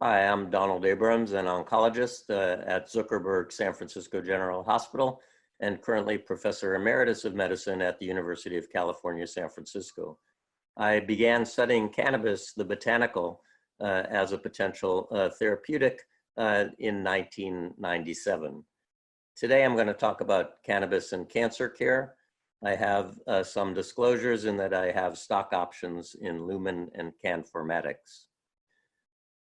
Hi, I'm Donald Abrams, an oncologist at Zuckerberg San Francisco General Hospital and currently Professor Emeritus of Medicine at the University of California, San Francisco. I began studying cannabis, the botanical, as a potential therapeutic in 1997. Today, I'm going to talk about cannabis and cancer care. I have some disclosures in that I have stock options in Lumen and Canformatics.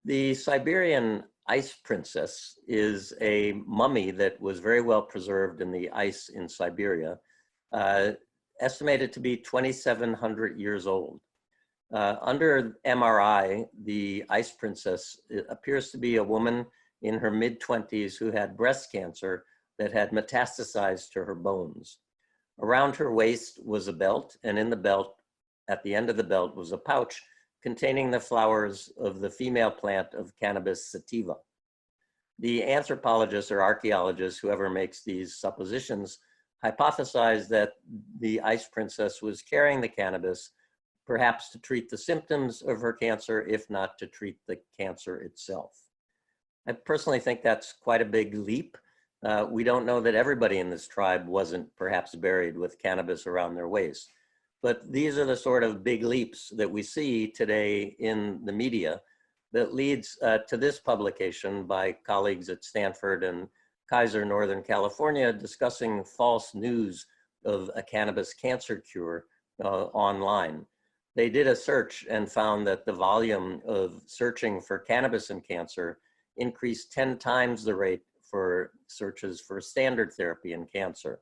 The Siberian ice princess is a mummy that was very well preserved in the ice in Siberia, estimated to be 2,700 years old. Under MRI, the ice princess appears to be a woman in her mid-20s who had breast cancer that had metastasized to her bones. Around her waist was a belt, and in the belt, at the end of the belt, was a pouch containing the flowers of the female plant of Cannabis sativa. The anthropologists or archaeologists, whoever makes these suppositions, hypothesized that the ice princess was carrying the cannabis, perhaps to treat the symptoms of her cancer, if not to treat the cancer itself. I personally think that's quite a big leap. We don't know that everybody in this tribe wasn't perhaps buried with cannabis around their waist. But these are the sort of big leaps that we see today in the media that leads to this publication by colleagues at Stanford and Kaiser Northern California discussing false news of a cannabis cancer cure online. They did a search and found that the volume of searching for cannabis and cancer increased 10 times the rate for searches for standard therapy in cancer.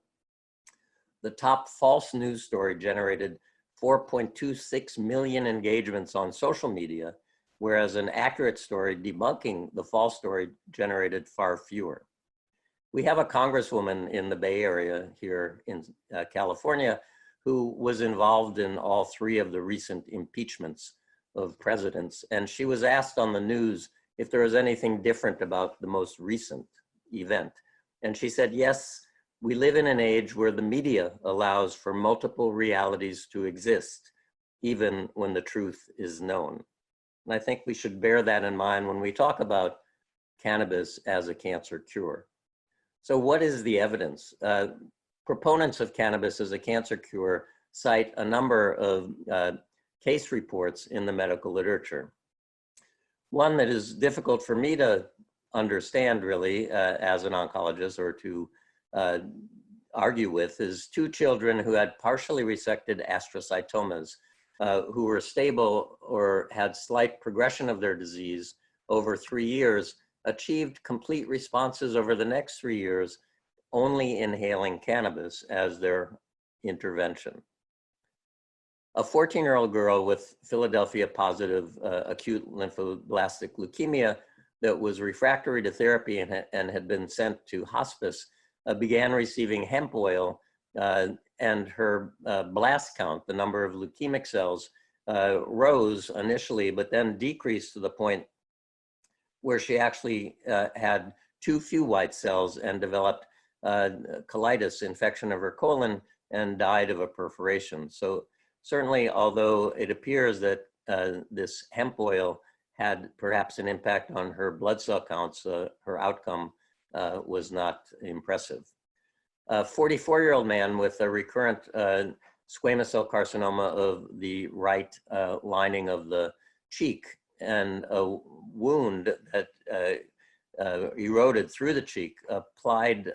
The top false news story generated 4.26 million engagements on social media, whereas an accurate story debunking the false story generated far fewer. We have a congresswoman in the Bay Area here in California who was involved in all three of the recent impeachments of presidents. And she was asked on the news if there was anything different about the most recent event. And she said, yes, we live in an age where the media allows for multiple realities to exist, even when the truth is known. And I think we should bear that in mind when we talk about cannabis as a cancer cure. So what is the evidence? Proponents of cannabis as a cancer cure cite a number of case reports in the medical literature. One that is difficult for me to understand really as an oncologist or to argue with is two children who had partially resected astrocytomas who were stable or had slight progression of their disease over 3 years, achieved complete responses over the next 3 years, only inhaling cannabis as their intervention. A 14-year-old girl with Philadelphia positive acute lymphoblastic leukemia that was refractory to therapy and had been sent to hospice began receiving hemp oil and her blast count, the number of leukemic cells, rose initially, but then decreased to the point where she actually had too few white cells and developed colitis, infection of her colon, and died of a perforation. So certainly, although it appears that this hemp oil had perhaps an impact on her blood cell counts, her outcome was not impressive. A 44-year-old man with a recurrent squamous cell carcinoma of the right lining of the cheek and a wound that eroded through the cheek, applied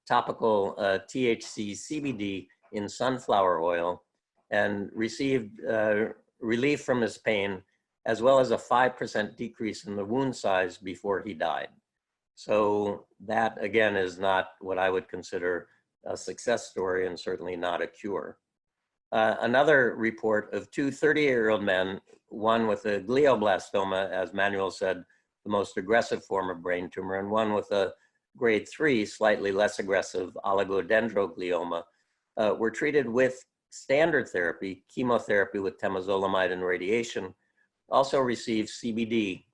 topical THC CBD in sunflower oil and received relief from his pain, as well as a 5% decrease in the wound size before he died. So that, again, is not what I would consider a success story and certainly not a cure. Another report of two 38-year-old men, one with a glioblastoma, as Manuel said, the most aggressive form of brain tumor, and one with a grade 3, slightly less aggressive oligodendroglioma, were treated with standard therapy, chemotherapy with temozolomide and radiation, also received CBD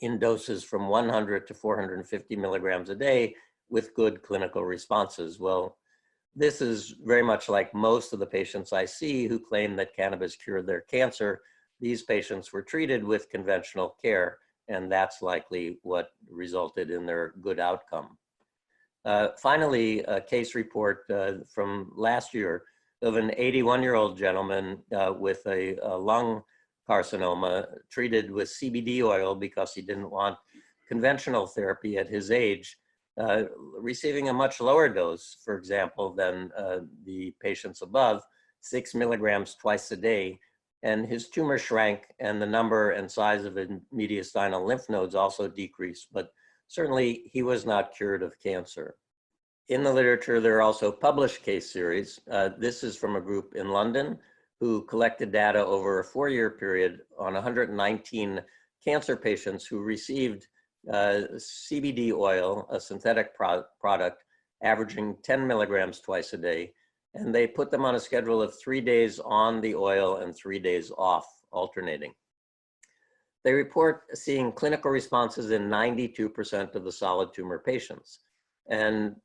in doses from 100 to 450 milligrams a day with good clinical responses. Well, this is very much like most of the patients I see who claim that cannabis cured their cancer. These patients were treated with conventional care and that's likely what resulted in their good outcome. Finally, a case report from last year of an 81-year-old gentleman with a lung carcinoma treated with CBD oil because he didn't want conventional therapy at his age, receiving a much lower dose, for example, than the patients above, 6 milligrams twice a day. And his tumor shrank, and the number and size of his mediastinal lymph nodes also decreased, but certainly he was not cured of cancer. In the literature, there are also published case series. This is from a group in London who collected data over a 4-year period on 119 cancer patients who received CBD oil, a synthetic product, averaging 10 milligrams twice a day. And they put them on a schedule of 3 days on the oil and 3 days off, alternating. They report seeing clinical responses in 92% of the solid tumor patients. And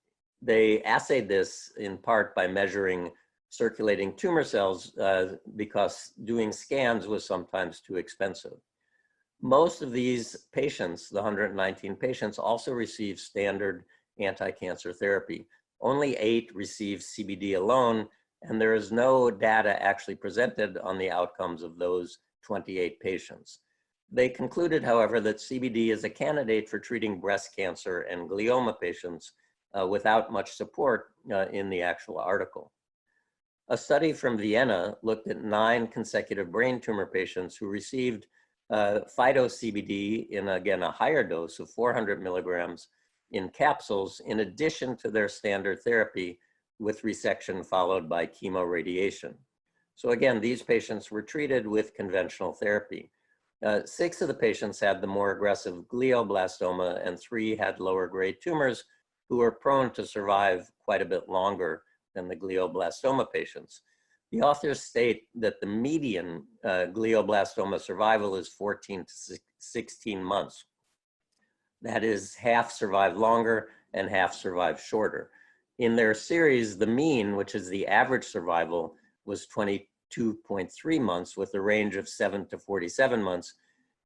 they assayed this in part by measuring circulating tumor cells because doing scans was sometimes too expensive. Most of these patients, the 119 patients, also received standard anti-cancer therapy. Only 8 received CBD alone, and there is no data actually presented on the outcomes of those 28 patients. They concluded, however, that CBD is a candidate for treating breast cancer and glioma patients without much support in the actual article. A study from Vienna looked at 9 consecutive brain tumor patients who received phyto-CBD in, again, a higher dose of 400 milligrams in capsules, in addition to their standard therapy with resection followed by chemoradiation. So again, these patients were treated with conventional therapy. 6 of the patients had the more aggressive glioblastoma, and 3 had lower grade tumors who were prone to survive quite a bit longer than the glioblastoma patients. The authors state that the median glioblastoma survival is 14 to 16 months. That is, half survive longer and half survive shorter. In their series, the mean, which is the average survival, was 22.3 months with a range of 7 to 47 months.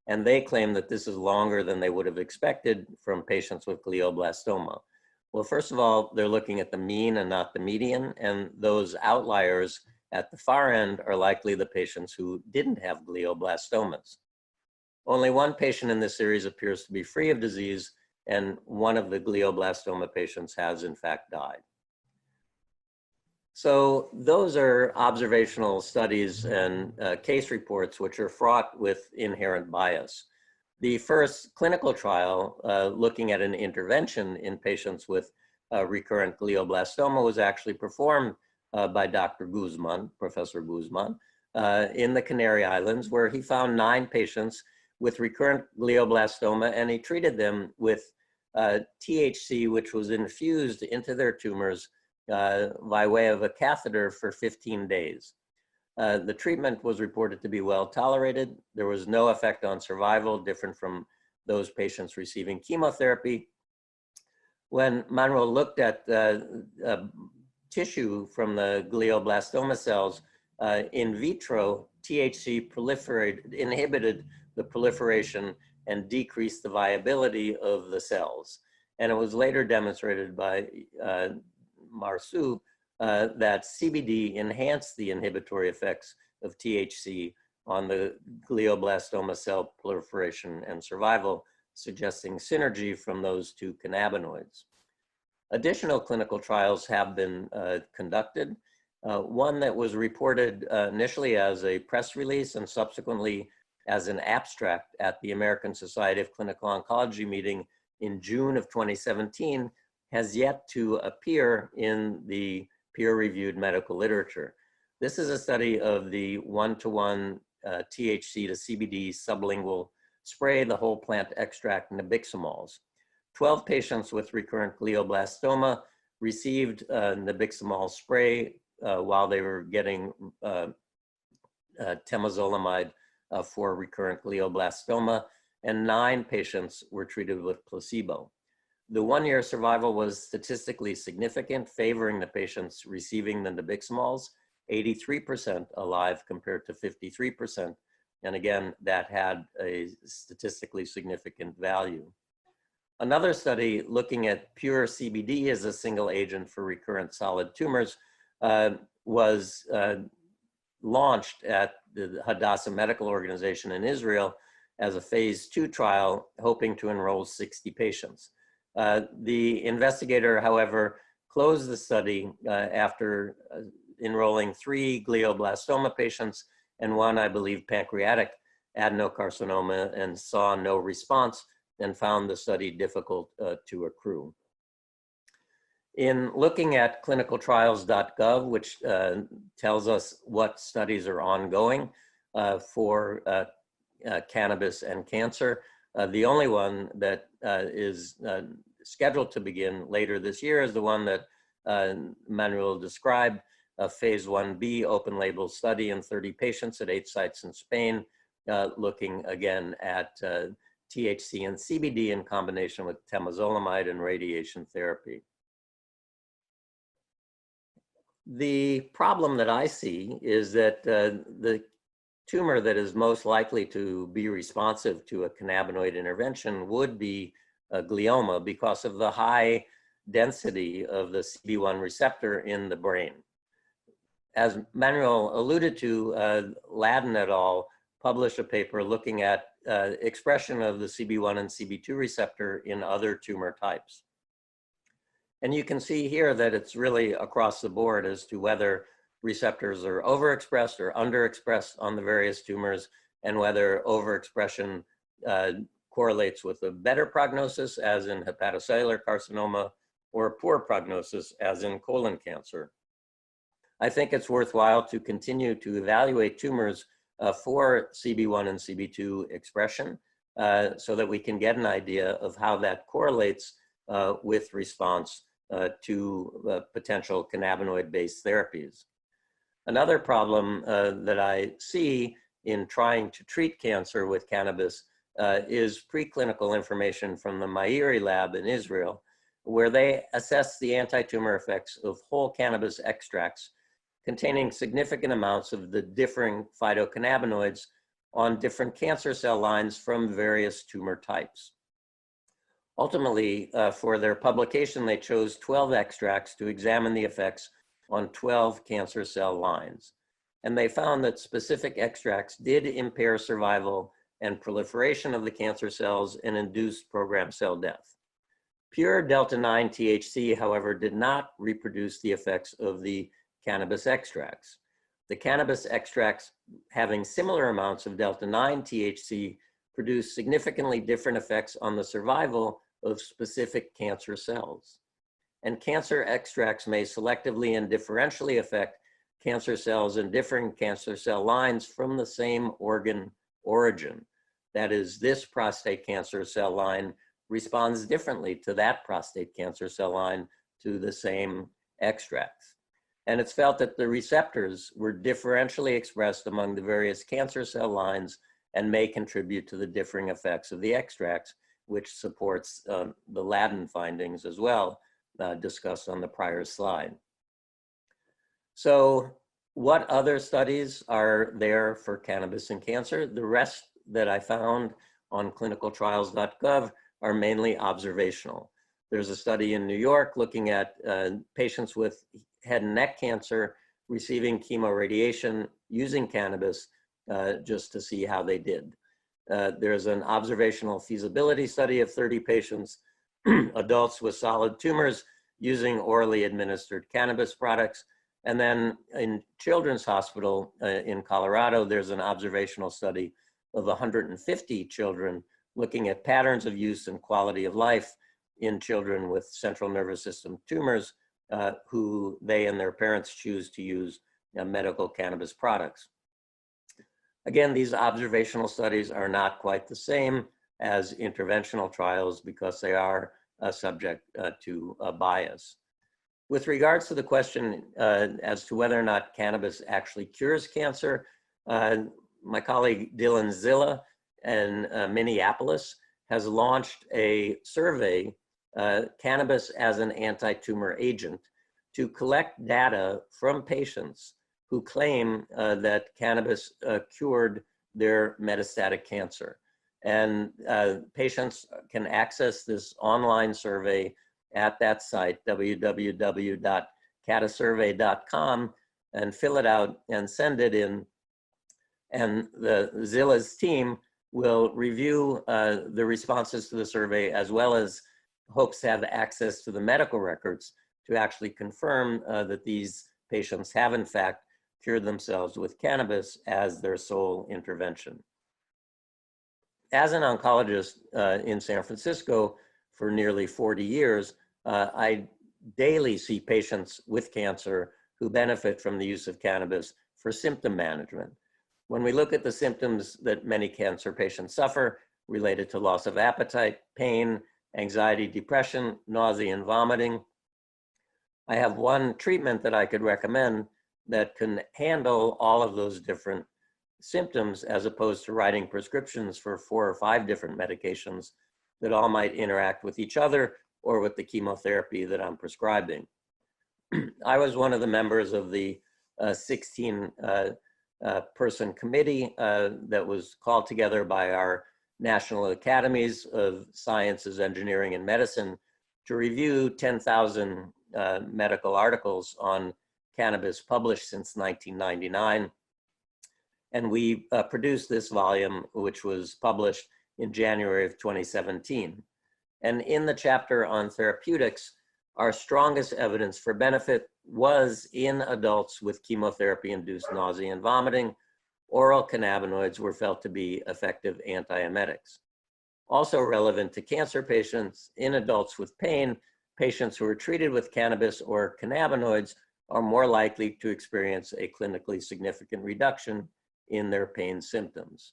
And they claim that this is longer than they would have expected from patients with glioblastoma. Well, first of all, they're looking at the mean and not the median, and those outliers at the far end are likely the patients who didn't have glioblastomas. Only 1 patient in this series appears to be free of disease, and 1 of the glioblastoma patients has in fact died. So those are observational studies and case reports which are fraught with inherent bias. The first clinical trial looking at an intervention in patients with recurrent glioblastoma was actually performed by Dr. Guzman, Professor Guzman, in the Canary Islands, where he found 9 patients with recurrent glioblastoma, and he treated them with THC, which was infused into their tumors by way of a catheter for 15 days. The treatment was reported to be well tolerated. There was no effect on survival, different from those patients receiving chemotherapy. When Manuel looked at tissue from the glioblastoma cells, in vitro, THC inhibited the proliferation and decreased the viability of the cells. And it was later demonstrated by Marceau that CBD enhanced the inhibitory effects of THC on the glioblastoma cell proliferation and survival, suggesting synergy from those 2 cannabinoids. Additional clinical trials have been conducted. One that was reported initially as a press release and subsequently as an abstract at the American Society of Clinical Oncology meeting in June of 2017 has yet to appear in the peer-reviewed medical literature. This is a study of the 1-to-1 THC to CBD sublingual spray, the whole plant extract nabiximols. 12 patients with recurrent glioblastoma received nabiximol spray while they were getting temozolomide for recurrent glioblastoma, and 9 patients were treated with placebo. The 1-year survival was statistically significant, favoring the patients receiving the nabiximols, 83% alive compared to 53% And again, that had a statistically significant value. Another study looking at pure CBD as a single agent for recurrent solid tumors was launched at the Hadassah Medical Organization in Israel as a phase 2 trial, hoping to enroll 60 patients. The investigator, however, closed the study after enrolling 3 glioblastoma patients and 1, I believe, pancreatic adenocarcinoma, and saw no response and found the study difficult to accrue. In looking at clinicaltrials.gov, which tells us what studies are ongoing for cannabis and cancer, the only one that is scheduled to begin later this year is the one that Manuel described, a phase 1B open label study in 30 patients at 8 sites in Spain, looking again at THC and CBD in combination with temozolomide and radiation therapy. The problem that I see is that the tumor that is most likely to be responsive to a cannabinoid intervention would be a glioma because of the high density of the CB1 receptor in the brain. As Manuel alluded to, Ladin et al. Published a paper looking at expression of the CB1 and CB2 receptor in other tumor types. And you can see here that it's really across the board as to whether receptors are overexpressed or underexpressed on the various tumors, and whether overexpression correlates with a better prognosis, as in hepatocellular carcinoma, or poor prognosis, as in colon cancer. I think it's worthwhile to continue to evaluate tumors for CB1 and CB2 expression so that we can get an idea of how that correlates with response to potential cannabinoid-based therapies. Another problem that I see in trying to treat cancer with cannabis is preclinical information from the Meiri lab in Israel, where they assess the anti-tumor effects of whole cannabis extracts containing significant amounts of the differing phytocannabinoids on different cancer cell lines from various tumor types. Ultimately, for their publication, they chose 12 extracts to examine the effects on 12 cancer cell lines. And they found that specific extracts did impair survival and proliferation of the cancer cells and induced programmed cell death. Pure delta-9 THC, however, did not reproduce the effects of the cannabis extracts. The cannabis extracts having similar amounts of delta-9 THC produce significantly different effects on the survival of specific cancer cells. And cancer extracts may selectively and differentially affect cancer cells in different cancer cell lines from the same organ origin. That is, this prostate cancer cell line responds differently to that prostate cancer cell line to the same extracts. And it's felt that the receptors were differentially expressed among the various cancer cell lines and may contribute to the differing effects of the extracts, which supports the Ladin findings as well, discussed on the prior slide. So what other studies are there for cannabis and cancer? The rest that I found on clinicaltrials.gov are mainly observational. There's a study in New York looking at patients with head and neck cancer receiving chemoradiation using cannabis just to see how they did. There's an observational feasibility study of 30 patients, adults with solid tumors using orally administered cannabis products. And then in Children's Hospital in Colorado, there's an observational study of 150 children looking at patterns of use and quality of life in children with central nervous system tumors who they and their parents choose to use medical cannabis products. Again, these observational studies are not quite the same as interventional trials because they are subject to a bias. With regards to the question as to whether or not cannabis actually cures cancer, my colleague Dylan Zilla in Minneapolis has launched a survey, Cannabis as an Anti-Tumor Agent, to collect data from patients who claim that cannabis cured their metastatic cancer. And patients can access this online survey at that site, www.catasurvey.com, and fill it out and send it in. And the Zilla's team will review the responses to the survey, as well as hopes to have access to the medical records to actually confirm that these patients have in fact cured themselves with cannabis as their sole intervention. As an oncologist in San Francisco for nearly 40 years, I daily see patients with cancer who benefit from the use of cannabis for symptom management. When we look at the symptoms that many cancer patients suffer related to loss of appetite, pain, anxiety, depression, nausea, and vomiting, I have one treatment that I could recommend that can handle all of those different symptoms, as opposed to writing prescriptions for 4 or 5 different medications that all might interact with each other or with the chemotherapy that I'm prescribing. I was one of the members of the 16 person committee that was called together by our National Academies of Sciences, Engineering, and Medicine to review 10,000 medical articles on cannabis published since 1999. And we produced this volume, which was published in January of 2017. And in the chapter on therapeutics, our strongest evidence for benefit was in adults with chemotherapy-induced nausea and vomiting. Oral cannabinoids were felt to be effective antiemetics. Also relevant to cancer patients, in adults with pain, patients who are treated with cannabis or cannabinoids are more likely to experience a clinically significant reduction in their pain symptoms.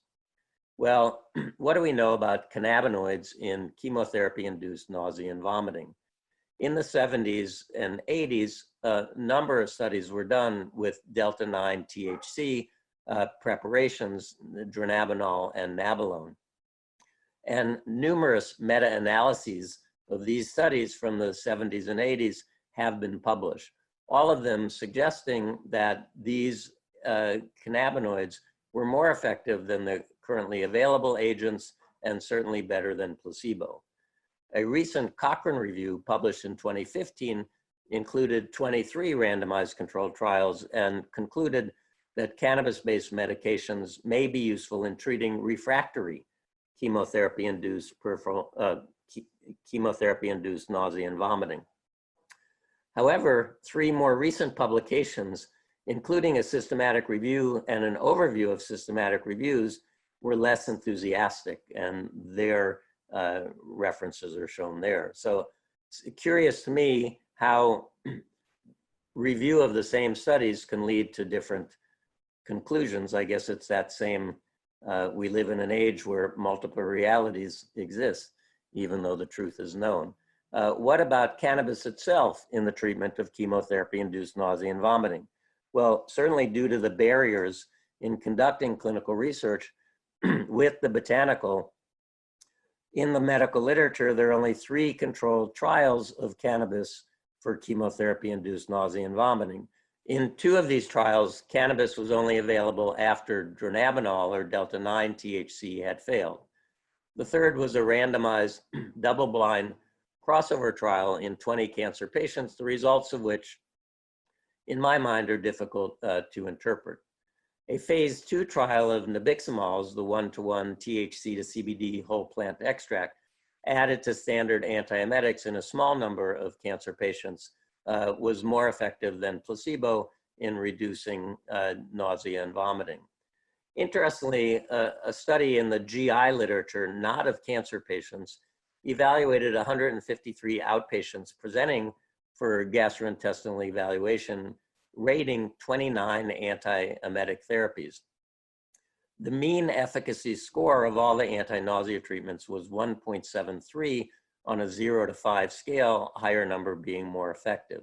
Well, what do we know about cannabinoids in chemotherapy-induced nausea and vomiting? In the 70s and 80s, a number of studies were done with delta-9 THC preparations, dronabinol and nabilone. And numerous meta-analyses of these studies from the 70s and 80s have been published, all of them suggesting that these cannabinoids were more effective than the currently available agents and certainly better than placebo. A recent Cochrane review published in 2015 included 23 randomized controlled trials and concluded that cannabis-based medications may be useful in treating refractory chemotherapy-induced chemotherapy-induced nausea and vomiting. However, 3 more recent publications, including a systematic review and an overview of systematic reviews, were less enthusiastic, and their references are shown there. So it's curious to me how review of the same studies can lead to different conclusions. I guess it's that same, we live in an age where multiple realities exist, even though the truth is known. What about cannabis itself in the treatment of chemotherapy-induced nausea and vomiting? Well, certainly due to the barriers in conducting clinical research with the botanical, in the medical literature, there are only 3 controlled trials of cannabis for chemotherapy-induced nausea and vomiting. In 2 of these trials, cannabis was only available after dronabinol or delta-9 THC had failed. The third was a randomized, double-blind crossover trial in 20 cancer patients, the results of which, in my mind, are difficult to interpret. A phase 2 trial of nabiximols, the 1-to-1 THC to CBD whole plant extract, added to standard antiemetics in a small number of cancer patients, was more effective than placebo in reducing nausea and vomiting. Interestingly, a study in the GI literature, not of cancer patients, evaluated 153 outpatients presenting for gastrointestinal evaluation, rating 29 antiemetic therapies. The mean efficacy score of all the anti-nausea treatments was 1.73 on a 0 to 5 scale, higher number being more effective.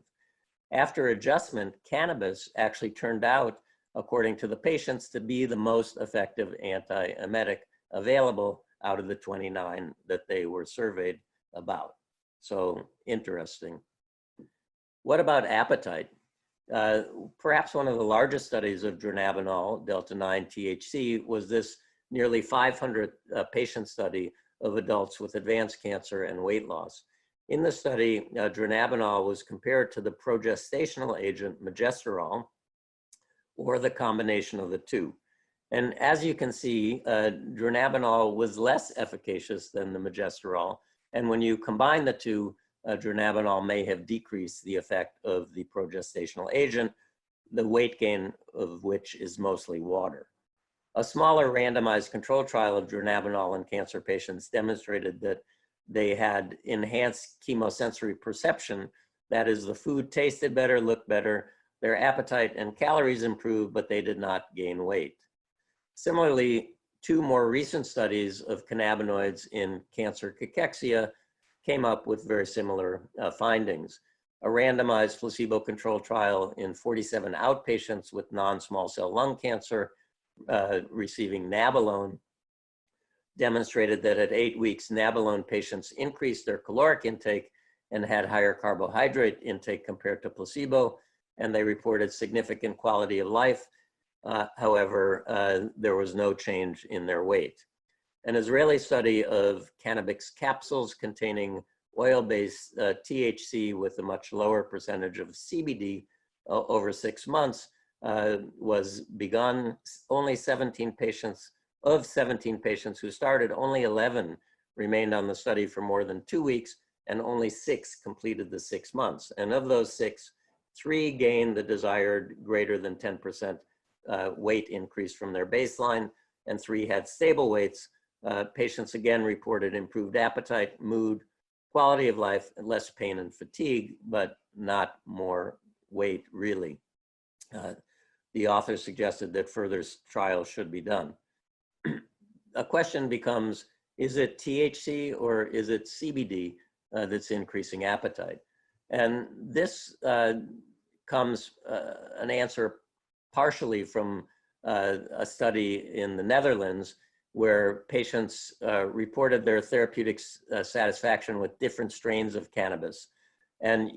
After adjustment, cannabis actually turned out, according to the patients, to be the most effective antiemetic available out of the 29 that they were surveyed about. So interesting. What about appetite? Perhaps one of the largest studies of dronabinol, delta-9 THC, was this nearly 500 patient study of adults with advanced cancer and weight loss. In the study, dronabinol was compared to the progestational agent megestrol, or the combination of the two. And as you can see, dronabinol was less efficacious than the megestrol. And when you combine the two, dronabinol may have decreased the effect of the progestational agent, the weight gain of which is mostly water. A smaller randomized control trial of dronabinol in cancer patients demonstrated that they had enhanced chemosensory perception. That is, the food tasted better, looked better, their appetite and calories improved, but they did not gain weight. Similarly, two more recent studies of cannabinoids in cancer cachexia came up with very similar findings. A randomized placebo-controlled trial in 47 outpatients with non-small cell lung cancer receiving nabilone demonstrated that at 8 weeks, nabilone patients increased their caloric intake and had higher carbohydrate intake compared to placebo, and they reported significant quality of life. However, there was no change in their weight. An Israeli study of cannabis capsules containing oil-based THC with a much lower percentage of CBD over 6 months was begun. Only 17 patients, of 17 patients who started, only 11 remained on the study for more than 2 weeks, and only 6 completed the 6 months. And of those 6, 3 gained the desired greater than 10% weight increase from their baseline, and 3 had stable weights. Patients again reported improved appetite, mood, quality of life, and less pain and fatigue, but not more weight really. The author suggested that further trials should be done. A question becomes, is it THC or is it CBD that's increasing appetite? And this comes an answer partially from a study in the Netherlands where patients reported their therapeutic satisfaction with different strains of cannabis. And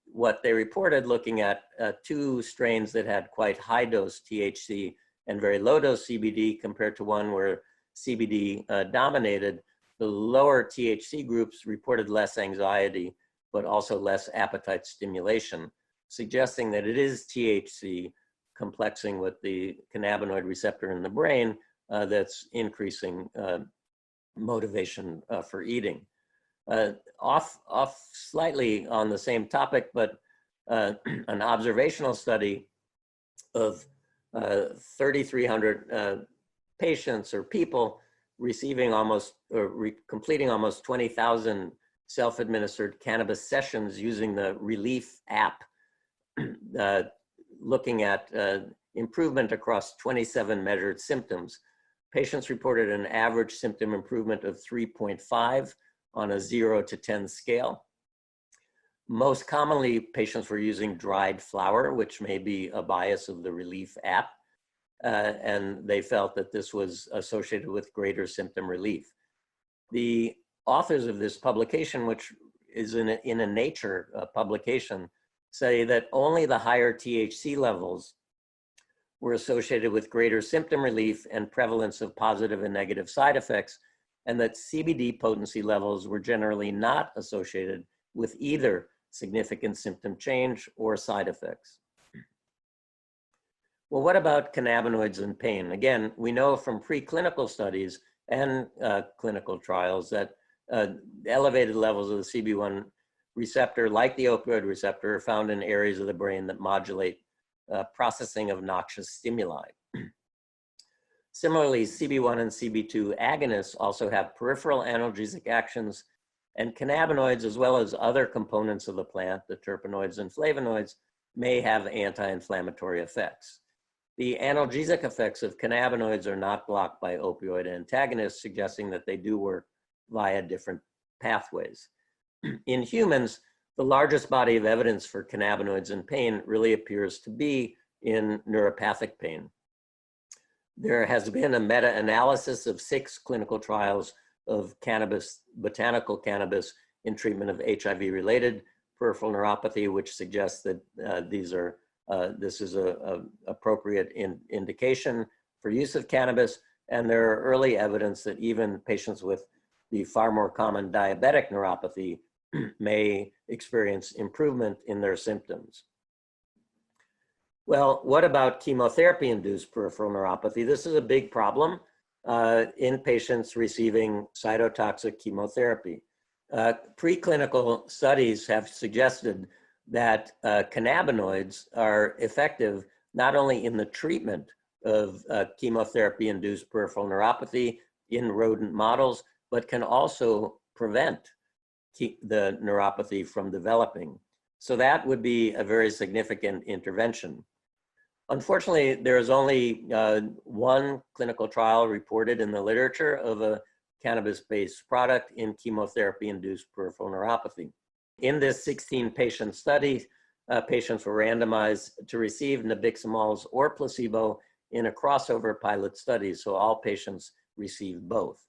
what they reported, looking at 2 strains that had quite high dose THC and very low dose CBD compared to one where CBD dominated, the lower THC groups reported less anxiety, but also less appetite stimulation, suggesting that it is THC complexing with the cannabinoid receptor in the brain that's increasing motivation for eating. Off slightly on the same topic, but an observational study of 3,300 patients or people receiving almost, or completing almost 20,000 self-administered cannabis sessions using the Relief app, looking at improvement across 27 measured symptoms. Patients reported an average symptom improvement of 3.5 on a 0 to 10 scale. Most commonly, patients were using dried flower, which may be a bias of the Relief app, and they felt that this was associated with greater symptom relief. The authors of this publication, which is in a Nature publication, say that only the higher THC levels were associated with greater symptom relief and prevalence of positive and negative side effects, and that CBD potency levels were generally not associated with either significant symptom change or side effects. Well, what about cannabinoids and pain? Again, we know from preclinical studies and clinical trials that elevated levels of the CB1 receptor, like the opioid receptor, are found in areas of the brain that modulate processing of noxious stimuli. Similarly, CB1 and CB2 agonists also have peripheral analgesic actions, and cannabinoids, as well as other components of the plant, the terpenoids and flavonoids, may have anti-inflammatory effects. The analgesic effects of cannabinoids are not blocked by opioid antagonists, suggesting that they do work via different pathways. In humans, the largest body of evidence for cannabinoids and pain really appears to be in neuropathic pain. There has been a meta-analysis of 6 clinical trials of cannabis, botanical cannabis, in treatment of HIV-related peripheral neuropathy, which suggests that this is an appropriate indication for use of cannabis. And there are early evidence that even patients with the far more common diabetic neuropathy may experience improvement in their symptoms. Well, what about chemotherapy-induced peripheral neuropathy? This is a big problem in patients receiving cytotoxic chemotherapy. Preclinical studies have suggested that cannabinoids are effective not only in the treatment of chemotherapy-induced peripheral neuropathy in rodent models, but can also prevent the neuropathy from developing. So that would be a very significant intervention. Unfortunately, there is only one clinical trial reported in the literature of a cannabis-based product in chemotherapy-induced peripheral neuropathy. In this 16-patient study, patients were randomized to receive nabiximols or placebo in a crossover pilot study, so all patients received both.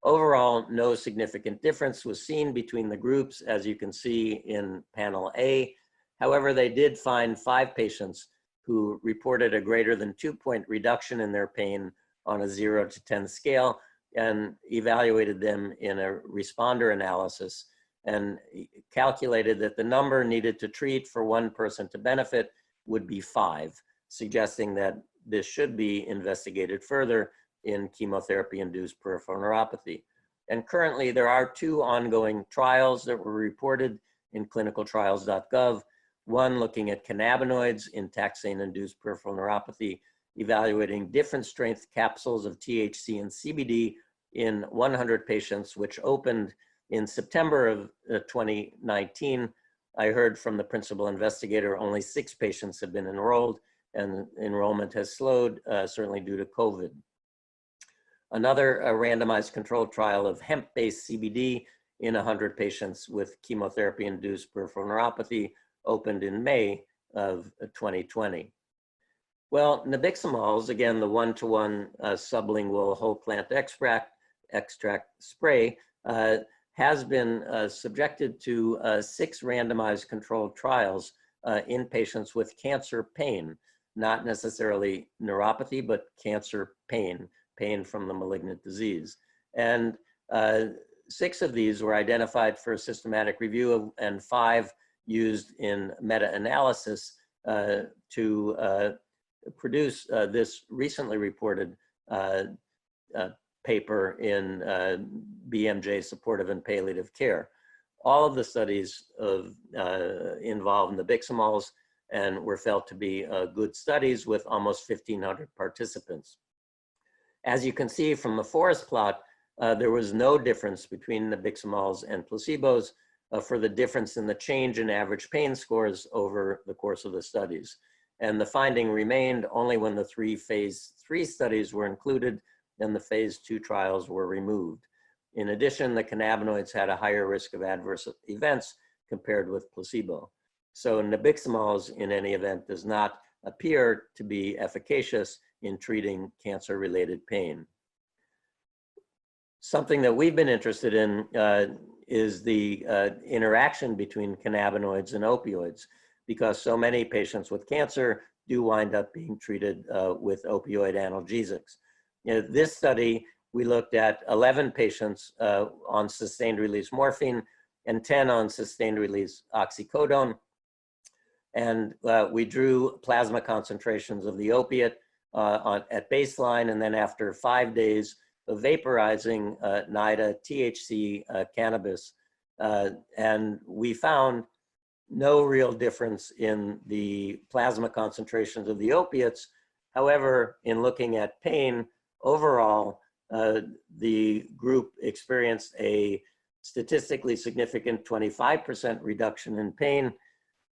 Overall, no significant difference was seen between the groups, as you can see in panel A. However, they did find 5 patients who reported a greater than 2-point reduction in their pain on a 0 to 10 scale and evaluated them in a responder analysis and calculated that the number needed to treat for one person to benefit would be 5, suggesting that this should be investigated further in chemotherapy-induced peripheral neuropathy. And currently, there are 2 ongoing trials that were reported in clinicaltrials.gov, one looking at cannabinoids in taxane-induced peripheral neuropathy, evaluating different strength capsules of THC and CBD in 100 patients, which opened in September of 2019. I heard from the principal investigator only 6 patients have been enrolled, and enrollment has slowed, certainly due to COVID. Another randomized controlled trial of hemp-based CBD in 100 patients with chemotherapy-induced peripheral neuropathy opened in May of 2020. Well, nabiximols, again, the 1-to-1 sublingual whole plant extract spray, has been subjected to 6 randomized controlled trials in patients with cancer pain, not necessarily neuropathy, but cancer pain from the malignant disease. And 6 of these were identified for systematic review and 5 used in meta-analysis to produce this recently reported paper in BMJ Supportive and Palliative Care. All of the studies involved nabiximols and were felt to be good studies with almost 1,500 participants. As you can see from the forest plot, there was no difference between nabiximols and placebos for the difference in the change in average pain scores over the course of the studies. And the finding remained only when the 3 phase 3 studies were included and the phase 2 trials were removed. In addition, the cannabinoids had a higher risk of adverse events compared with placebo. So nabiximols, in any event, does not appear to be efficacious in treating cancer-related pain. Something that we've been interested in is the interaction between cannabinoids and opioids, because so many patients with cancer do wind up being treated with opioid analgesics. This study, we looked at 11 patients on sustained release morphine and 10 on sustained release oxycodone. And we drew plasma concentrations of the opiate at baseline, and then after 5 days of vaporizing NIDA, THC, cannabis, and we found no real difference in the plasma concentrations of the opiates. However, in looking at pain, overall, the group experienced a statistically significant 25% reduction in pain,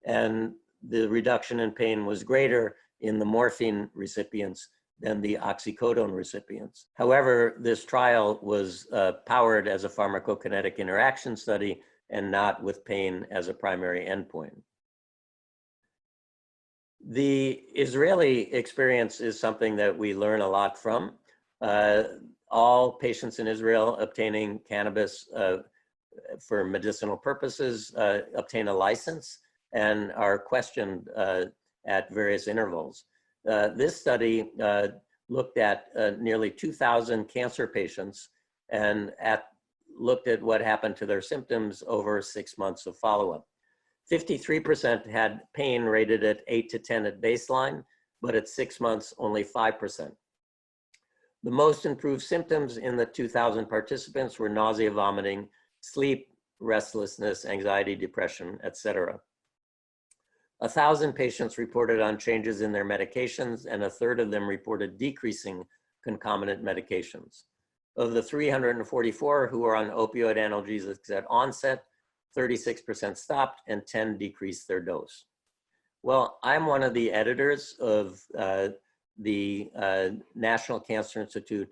and the reduction in pain was greater in the morphine recipients than the oxycodone recipients. However, this trial was powered as a pharmacokinetic interaction study and not with pain as a primary endpoint. The Israeli experience is something that we learn a lot from. All patients in Israel obtaining cannabis for medicinal purposes obtain a license and are questioned at various intervals. This study looked at nearly 2,000 cancer patients and looked at what happened to their symptoms over 6 months of follow-up. 53% had pain rated at 8 to 10 at baseline, but at 6 months, only 5%. The most improved symptoms in the 2,000 participants were nausea, vomiting, sleep, restlessness, anxiety, depression, etc. 1,000 patients reported on changes in their medications, and a third of them reported decreasing concomitant medications. Of the 344 who were on opioid analgesics at onset, 36% stopped and 10 decreased their dose. Well, I'm one of the editors of the National Cancer Institute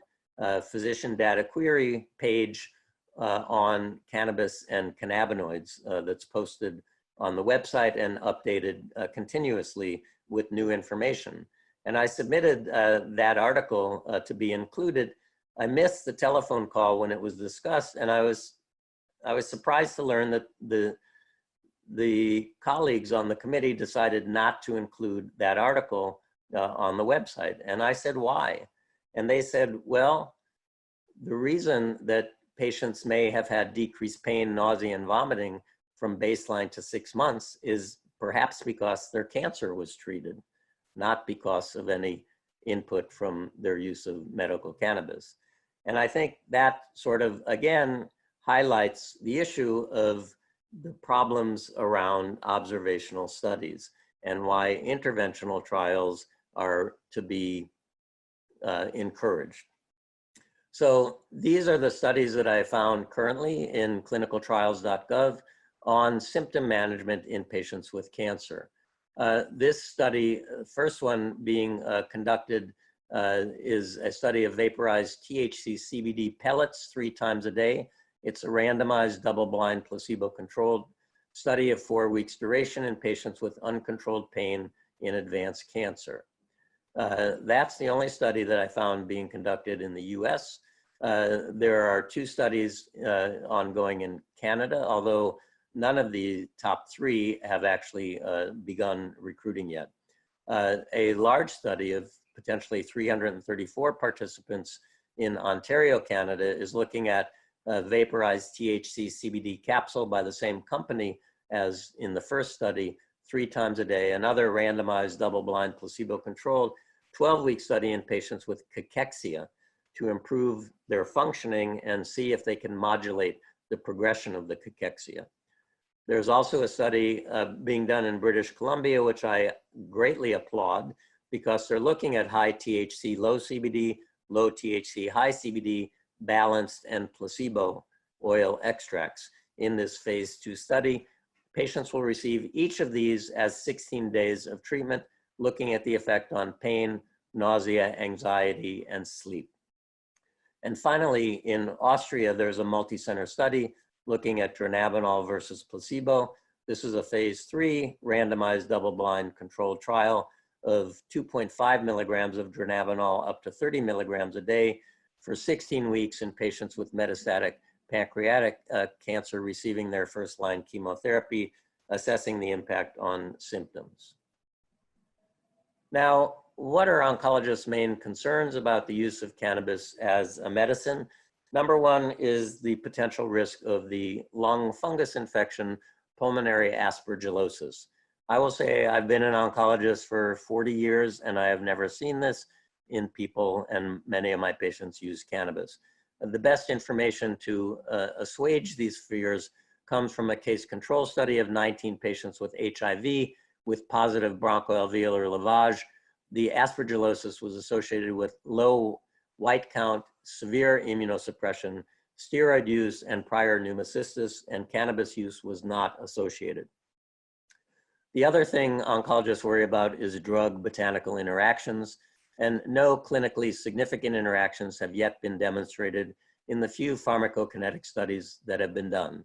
Physician Data Query page on cannabis and cannabinoids that's posted on the website and updated continuously with new information. And I submitted that article to be included. I missed the telephone call when it was discussed, and I was surprised to learn that the colleagues on the committee decided not to include that article on the website. And I said, why? And they said, well, the reason that patients may have had decreased pain, nausea, and vomiting from baseline to 6 months is perhaps because their cancer was treated, not because of any input from their use of medical cannabis. And I think that sort of, again, highlights the issue of the problems around observational studies and why interventional trials are to be encouraged. So these are the studies that I found currently in clinicaltrials.gov on symptom management in patients with cancer. This study, first one being conducted, is a study of vaporized THC CBD pellets 3 times a day. It's a randomized, double-blind, placebo-controlled study of 4 weeks duration in patients with uncontrolled pain in advanced cancer. That's the only study that I found being conducted in the US. There are 2 studies ongoing in Canada, although none of the top 3 have actually begun recruiting yet. A large study of potentially 334 participants in Ontario, Canada, is looking at vaporized THC CBD capsule by the same company as in the first study, 3 times a day. Another randomized, double-blind, placebo-controlled 12-week study in patients with cachexia to improve their functioning and see if they can modulate the progression of the cachexia. There's also a study being done in British Columbia, which I greatly applaud, because they're looking at high THC, low CBD, low THC, high CBD, balanced, and placebo oil extracts in this phase 2 study. Patients will receive each of these as 16 days of treatment, looking at the effect on pain, nausea, anxiety, and sleep. And finally, in Austria, there's a multi-center study looking at dronabinol versus placebo. This is a phase 3 randomized double-blind controlled trial of 2.5 milligrams of dronabinol up to 30 milligrams a day for 16 weeks in patients with metastatic pancreatic cancer receiving their first-line chemotherapy, assessing the impact on symptoms. Now, what are oncologists' main concerns about the use of cannabis as a medicine? Number 1 is the potential risk of the lung fungus infection, pulmonary aspergillosis. I will say I've been an oncologist for 40 years and I have never seen this in people, and many of my patients use cannabis. The best information to assuage these fears comes from a case control study of 19 patients with HIV with positive bronchoalveolar lavage. The aspergillosis was associated with low white count, severe immunosuppression, steroid use, and prior pneumocystis, and cannabis use was not associated. The other thing oncologists worry about is drug-botanical interactions, and no clinically significant interactions have yet been demonstrated in the few pharmacokinetic studies that have been done.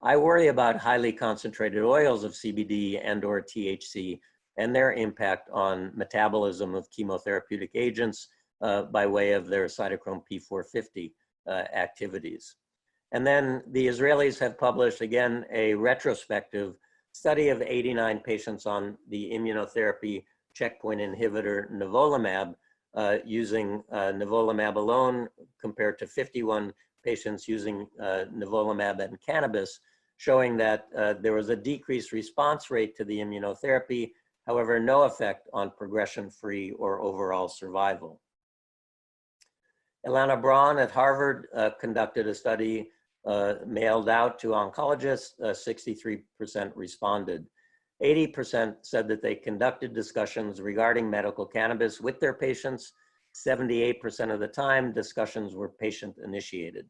I worry about highly concentrated oils of CBD and/or THC and their impact on metabolism of chemotherapeutic agents by way of their cytochrome P450 activities. And then the Israelis have published, again, a retrospective study of 89 patients on the immunotherapy checkpoint inhibitor nivolumab using nivolumab alone compared to 51 patients using nivolumab and cannabis, showing that there was a decreased response rate to the immunotherapy, however, no effect on progression-free or overall survival. Ilana Braun at Harvard conducted a study mailed out to oncologists. 63% responded. 80% said that they conducted discussions regarding medical cannabis with their patients. 78% of the time, discussions were patient-initiated.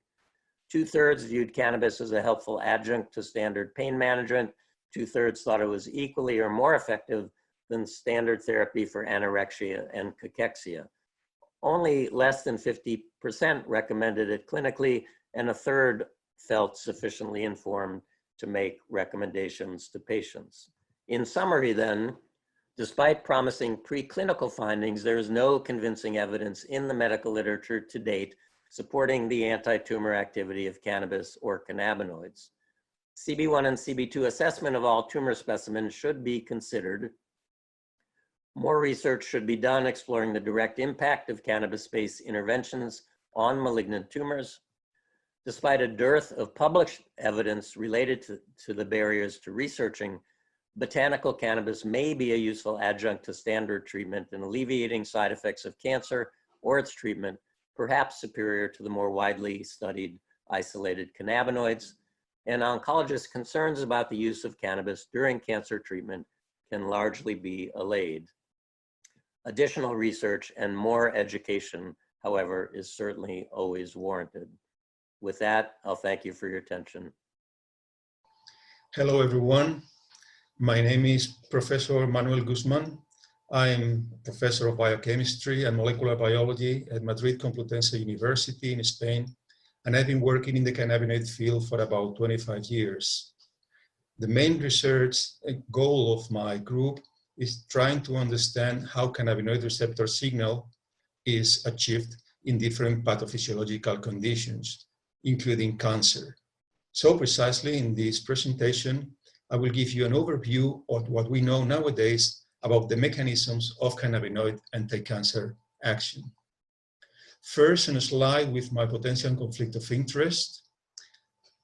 2/3 viewed cannabis as a helpful adjunct to standard pain management. 2/3 thought it was equally or more effective than standard therapy for anorexia and cachexia. Only less than 50% recommended it clinically, and 1/3 felt sufficiently informed to make recommendations to patients. In summary then, despite promising preclinical findings, there is no convincing evidence in the medical literature to date supporting the anti-tumor activity of cannabis or cannabinoids. CB1 and CB2 assessment of all tumor specimens should be considered. More research should be done exploring the direct impact of cannabis-based interventions on malignant tumors. Despite a dearth of published evidence related to the barriers to researching, botanical cannabis may be a useful adjunct to standard treatment in alleviating side effects of cancer or its treatment, perhaps superior to the more widely studied isolated cannabinoids. And oncologists' concerns about the use of cannabis during cancer treatment can largely be allayed. Additional research and more education, however, is certainly always warranted. With that, I'll thank you for your attention. Hello, everyone. My name is Professor Manuel Guzman. I'm Professor of Biochemistry and Molecular Biology at Madrid Complutense University in Spain, and I've been working in the cannabinoid field for about 25 years. The main research goal of my group is trying to understand how cannabinoid receptor signal is achieved in different pathophysiological conditions, including cancer. So precisely in this presentation, I will give you an overview of what we know nowadays about the mechanisms of cannabinoid anti-cancer action. First, on a slide with my potential conflict of interest.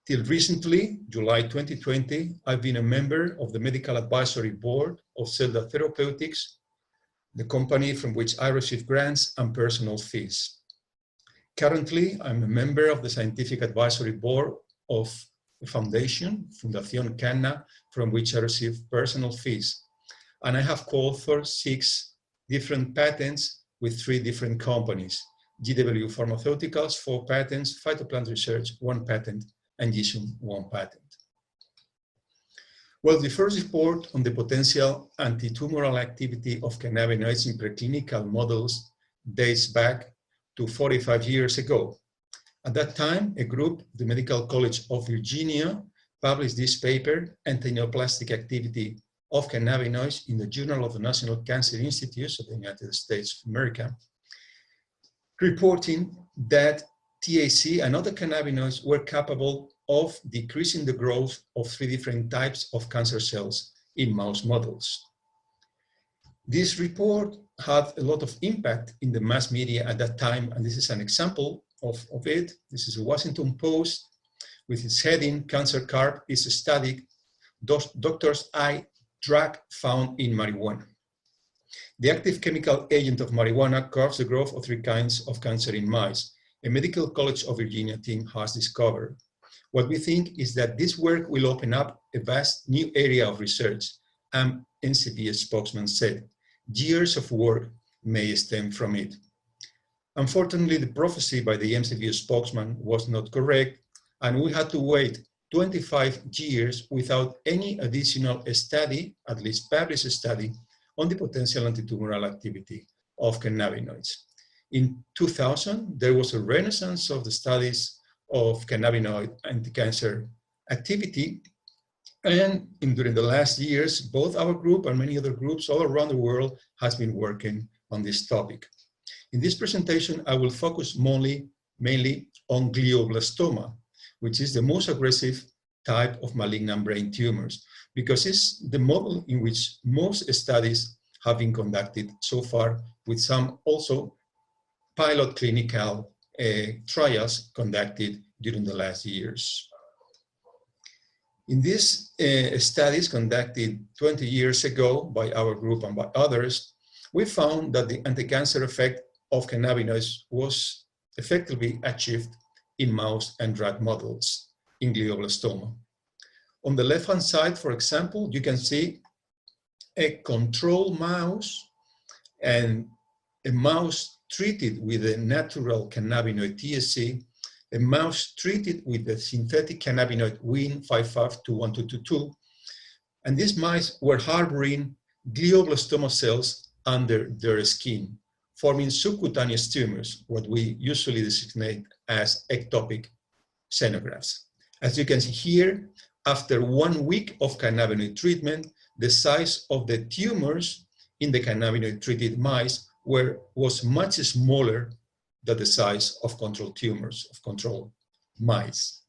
Till recently, July 2020, I've been a member of the Medical Advisory Board of Zelda Therapeutics, the company from which I receive grants and personal fees. Currently, I'm a member of the Scientific Advisory Board of the foundation, Fundación Canna, from which I receive personal fees. And I have co-authored 6 different patents with 3 different companies: GW Pharmaceuticals, 4 patents, Phytoplant Research, 1 patent, and Gisum, 1 patent. Well, the first report on the potential anti-tumoral activity of cannabinoids in preclinical models dates back to 45 years ago. At that time, a group, the Medical College of Virginia, published this paper, Anti-Neoplastic Activity of Cannabinoids, in the Journal of the National Cancer Institute of the United States of America, reporting that THC and other cannabinoids were capable of decreasing the growth of 3 different types of cancer cells in mouse models. This report had a lot of impact in the mass media at that time, and this is an example of it. This is a Washington Post with its heading, "Cancer Carb is Studied, Doctor's Eye Drug Found in Marijuana." The active chemical agent of marijuana curbs the growth of 3 kinds of cancer in mice. A Medical College of Virginia team has discovered. What we think is that this work will open up a vast new area of research, and NCB spokesman said. Years of work may stem from it. Unfortunately, the prophecy by the MCV spokesman was not correct, and we had to wait 25 years without any additional study, at least published study, on the potential antitumoral activity of cannabinoids. In 2000, there was a renaissance of the studies of cannabinoid anti-cancer activity, and during the last years, both our group and many other groups all around the world has been working on this topic. In this presentation, I will focus mainly on glioblastoma, which is the most aggressive type of malignant brain tumors, because it's the model in which most studies have been conducted so far, with some also pilot clinical trials conducted during the last years. In these studies conducted 20 years ago by our group and by others, we found that the anti-cancer effect of cannabinoids was effectively achieved in mouse and rat models in glioblastoma. On the left-hand side, for example, you can see a control mouse and a mouse treated with a natural cannabinoid THC, a mouse treated with the synthetic cannabinoid WIN552122, and these mice were harboring glioblastoma cells under their skin, forming subcutaneous tumors, what we usually designate as ectopic xenografts. As you can see here, after 1 week of cannabinoid treatment, the size of the tumors in the cannabinoid-treated mice was much smaller than the size of control tumors, of control mice.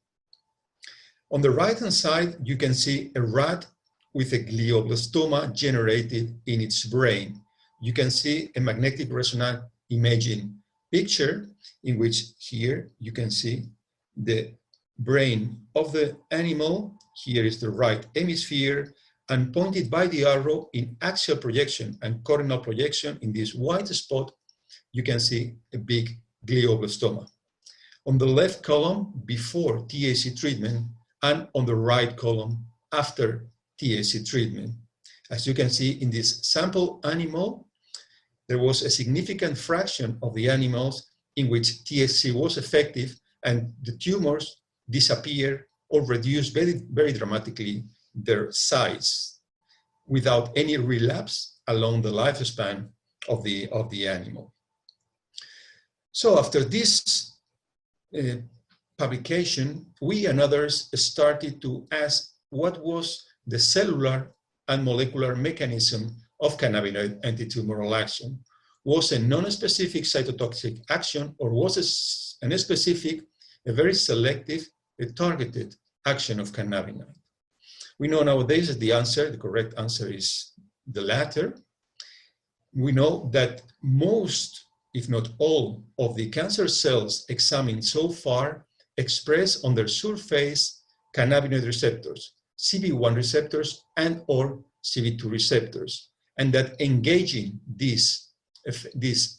On the right-hand side, you can see a rat with a glioblastoma generated in its brain. You can see a magnetic resonance imaging picture in which here you can see the brain of the animal. Here is the right hemisphere, and pointed by the arrow in axial projection and coronal projection in this white spot, you can see a big glioblastoma. On the left column, before THC treatment, and on the right column, after THC treatment. As you can see in this sample animal, there was a significant fraction of the animals in which THC was effective, and the tumors disappear or reduce very, very dramatically their size without any relapse along the lifespan of the animal. So after this publication, we and others started to ask what was the cellular and molecular mechanism of cannabinoid anti-tumoral action. Was a non-specific cytotoxic action, or was a specific, a very selective, a targeted action of cannabinoid? We know nowadays that the correct answer is the latter. We know that most, if not all, of the cancer cells examined so far express on their surface cannabinoid receptors, CB1 receptors and or CB2 receptors, and that engaging these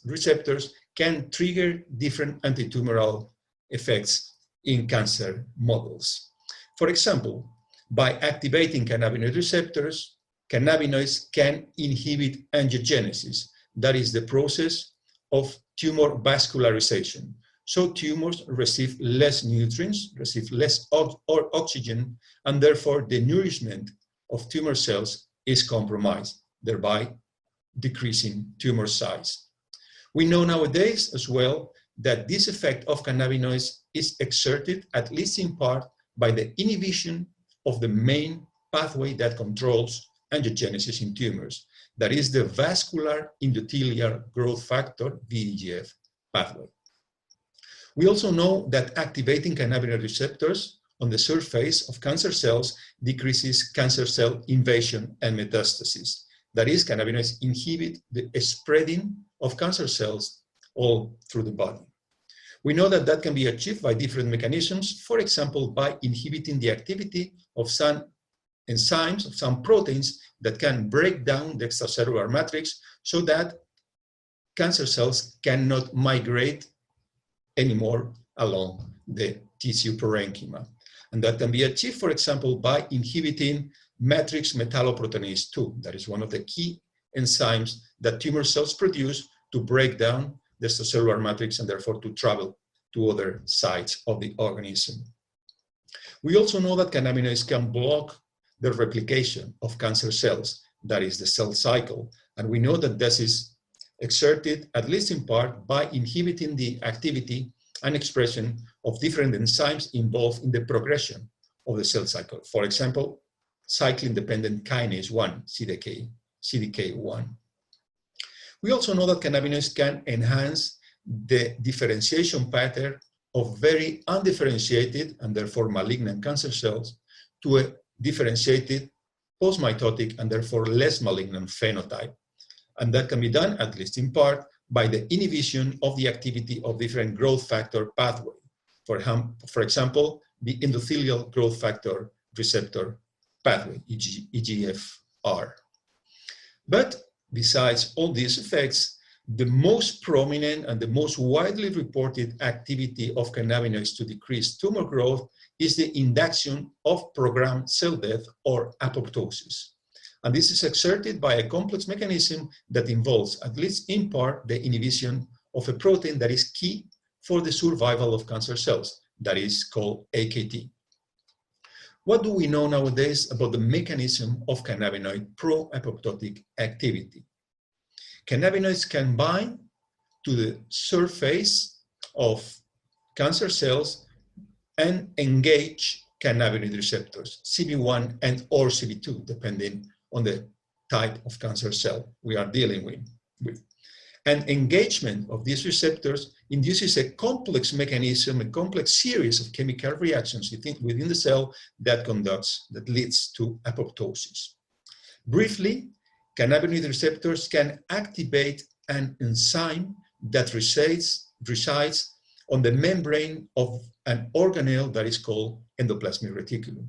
receptors can trigger different antitumoral effects in cancer models. For example, by activating cannabinoid receptors, cannabinoids can inhibit angiogenesis, that is the process of tumor vascularization. So tumors receive less nutrients, receive less oxygen, and therefore the nourishment of tumor cells is compromised, thereby decreasing tumor size. We know nowadays as well that this effect of cannabinoids is exerted, at least in part, by the inhibition of the main pathway that controls angiogenesis in tumors. That is the vascular endothelial growth factor, VEGF pathway. We also know that activating cannabinoid receptors on the surface of cancer cells decreases cancer cell invasion and metastasis. That is, cannabinoids inhibit the spreading of cancer cells all through the body. We know that that can be achieved by different mechanisms, for example, by inhibiting the activity of some enzymes, of some proteins that can break down the extracellular matrix so that cancer cells cannot migrate anymore along the tissue parenchyma. And that can be achieved, for example, by inhibiting matrix metalloproteinase 2. That is one of the key enzymes that tumor cells produce to break down the extracellular matrix and therefore to travel to other sites of the organism. We also know that cannabinoids can block the replication of cancer cells, that is the cell cycle. And we know that this is exerted, at least in part, by inhibiting the activity and expression of different enzymes involved in the progression of the cell cycle. For example, cyclin-dependent kinase 1, CDK1. We also know that cannabinoids can enhance the differentiation pattern of very undifferentiated and therefore malignant cancer cells to a differentiated post-mitotic and therefore less malignant phenotype. And that can be done, at least in part, by the inhibition of the activity of different growth factor pathway. For example, the endothelial growth factor receptor pathway, EGFR. But besides all these effects, the most prominent and the most widely reported activity of cannabinoids to decrease tumor growth is the induction of programmed cell death or apoptosis. And this is exerted by a complex mechanism that involves, at least in part, the inhibition of a protein that is key for the survival of cancer cells, that is called AKT. What do we know nowadays about the mechanism of cannabinoid pro-apoptotic activity? Cannabinoids can bind to the surface of cancer cells and engage cannabinoid receptors, CB1 and or CB2, depending on the type of cancer cell we are dealing with. And engagement of these receptors induces a complex mechanism, a complex series of chemical reactions within the cell that leads to apoptosis. Briefly, cannabinoid receptors can activate an enzyme that resides on the membrane of an organelle that is called endoplasmic reticulum.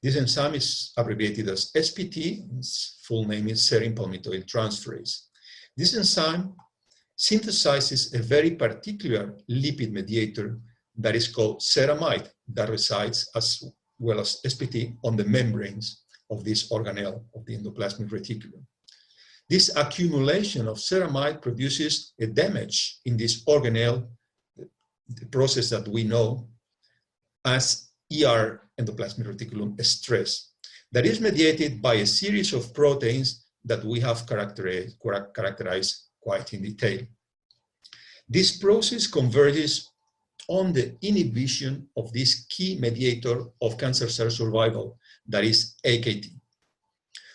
This enzyme is abbreviated as SPT, its full name is serine palmitoyl transferase. This enzyme synthesizes a very particular lipid mediator that is called ceramide that resides as well as SPT on the membranes of this organelle of the endoplasmic reticulum. This accumulation of ceramide produces a damage in this organelle, the process that we know as ER, endoplasmic reticulum stress, that is mediated by a series of proteins that we have characterized quite in detail. This process converges on the inhibition of this key mediator of cancer cell survival, that is AKT.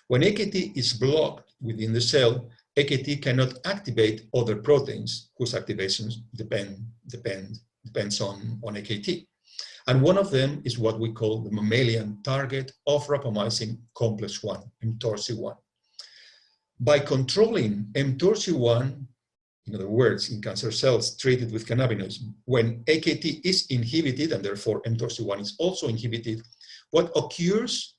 When AKT is blocked within the cell, AKT cannot activate other proteins whose activations depends on AKT. And one of them is what we call the mammalian target of rapamycin complex 1, mTORC1. By controlling mTORC1, in other words, in cancer cells treated with cannabinoids, when AKT is inhibited, and therefore mTORC1 is also inhibited, what occurs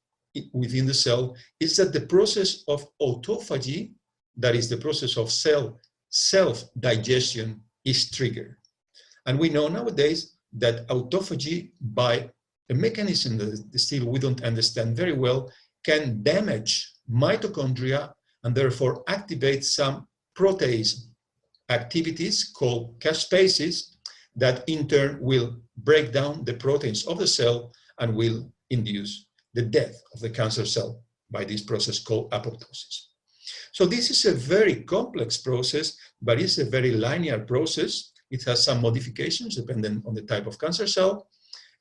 within the cell is that the process of autophagy, that is the process of cell self-digestion, is triggered. And we know nowadays that autophagy, by a mechanism that still we don't understand very well, can damage mitochondria and therefore activate some protease activities called caspases that in turn will break down the proteins of the cell and will induce the death of the cancer cell by this process called apoptosis. So this is a very complex process, but it's a very linear process. It has some modifications depending on the type of cancer cell.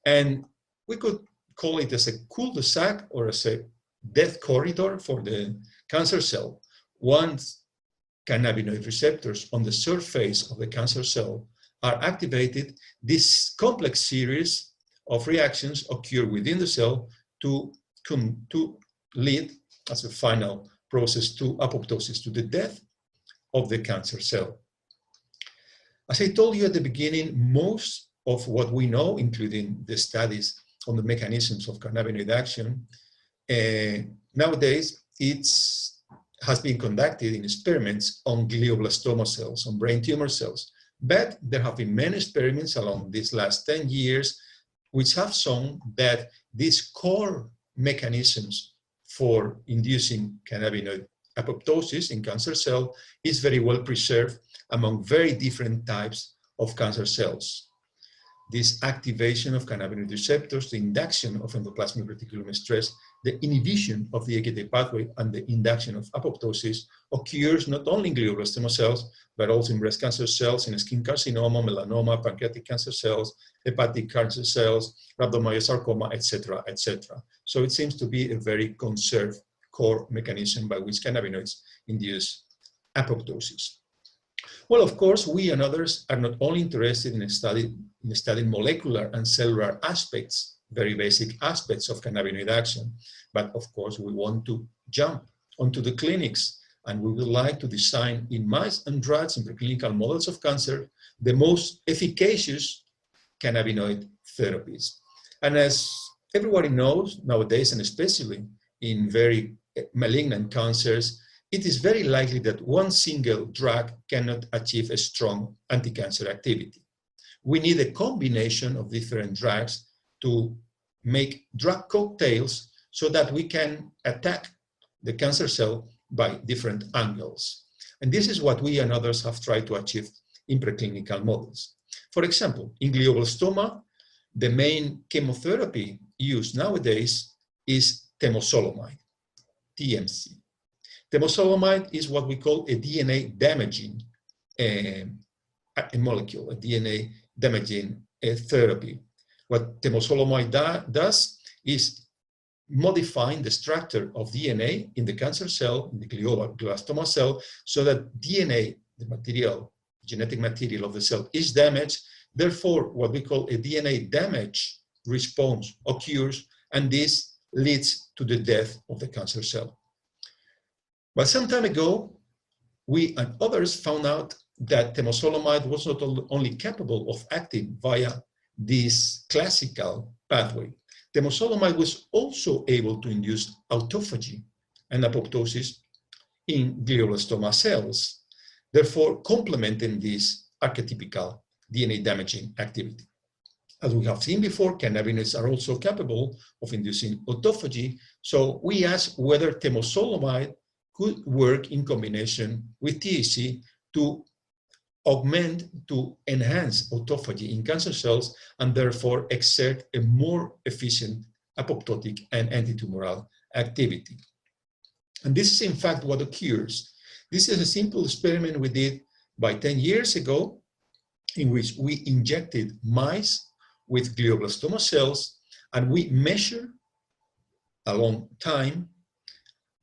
And we could call it as a cul-de-sac or as a death corridor for the cancer cell. Once cannabinoid receptors on the surface of the cancer cell are activated, this complex series of reactions occur within the cell to lead as a final process to apoptosis, to the death of the cancer cell. As I told you at the beginning, most of what we know, including the studies on the mechanisms of cannabinoid action, nowadays has been conducted in experiments on glioblastoma cells, on brain tumor cells. But there have been many experiments along these last 10 years which have shown that these core mechanisms for inducing cannabinoid apoptosis in cancer cell is very well preserved among very different types of cancer cells. This activation of cannabinoid receptors, the induction of endoplasmic reticulum stress, the inhibition of the AKT pathway, and the induction of apoptosis occurs not only in glioblastoma cells, but also in breast cancer cells, in skin carcinoma, melanoma, pancreatic cancer cells, hepatic cancer cells, rhabdomyosarcoma, etc., etc. So it seems to be a very conserved core mechanism by which cannabinoids induce apoptosis. Well, of course, we and others are not only interested in studying molecular and cellular aspects, very basic aspects of cannabinoid action, but of course we want to jump onto the clinics and we would like to design in mice and rats in preclinical models of cancer the most efficacious cannabinoid therapies. And as everybody knows nowadays, and especially in very malignant cancers, it is very likely that one single drug cannot achieve a strong anti-cancer activity. We need a combination of different drugs to make drug cocktails so that we can attack the cancer cell by different angles. And this is what we and others have tried to achieve in preclinical models. For example, in glioblastoma, the main chemotherapy used nowadays is temozolomide, TMC. Temozolomide is what we call a DNA damaging a molecule, a DNA damaging therapy. What temozolomide does is modifying the structure of DNA in the cancer cell, in the glioblastoma cell, so that DNA, the material, genetic material of the cell, is damaged. Therefore, what we call a DNA damage response occurs, and this leads to the death of the cancer cell. But some time ago, we and others found out that temozolomide was not only capable of acting via this classical pathway. Temozolomide was also able to induce autophagy and apoptosis in glioblastoma cells, therefore complementing this archetypical DNA damaging activity. As we have seen before, cannabinoids are also capable of inducing autophagy, so we asked whether temozolomide could work in combination with THC to augment, to enhance autophagy in cancer cells and therefore exert a more efficient apoptotic and antitumoral activity. And this is in fact what occurs. This is a simple experiment we did by 10 years ago in which we injected mice with glioblastoma cells and we measured a long time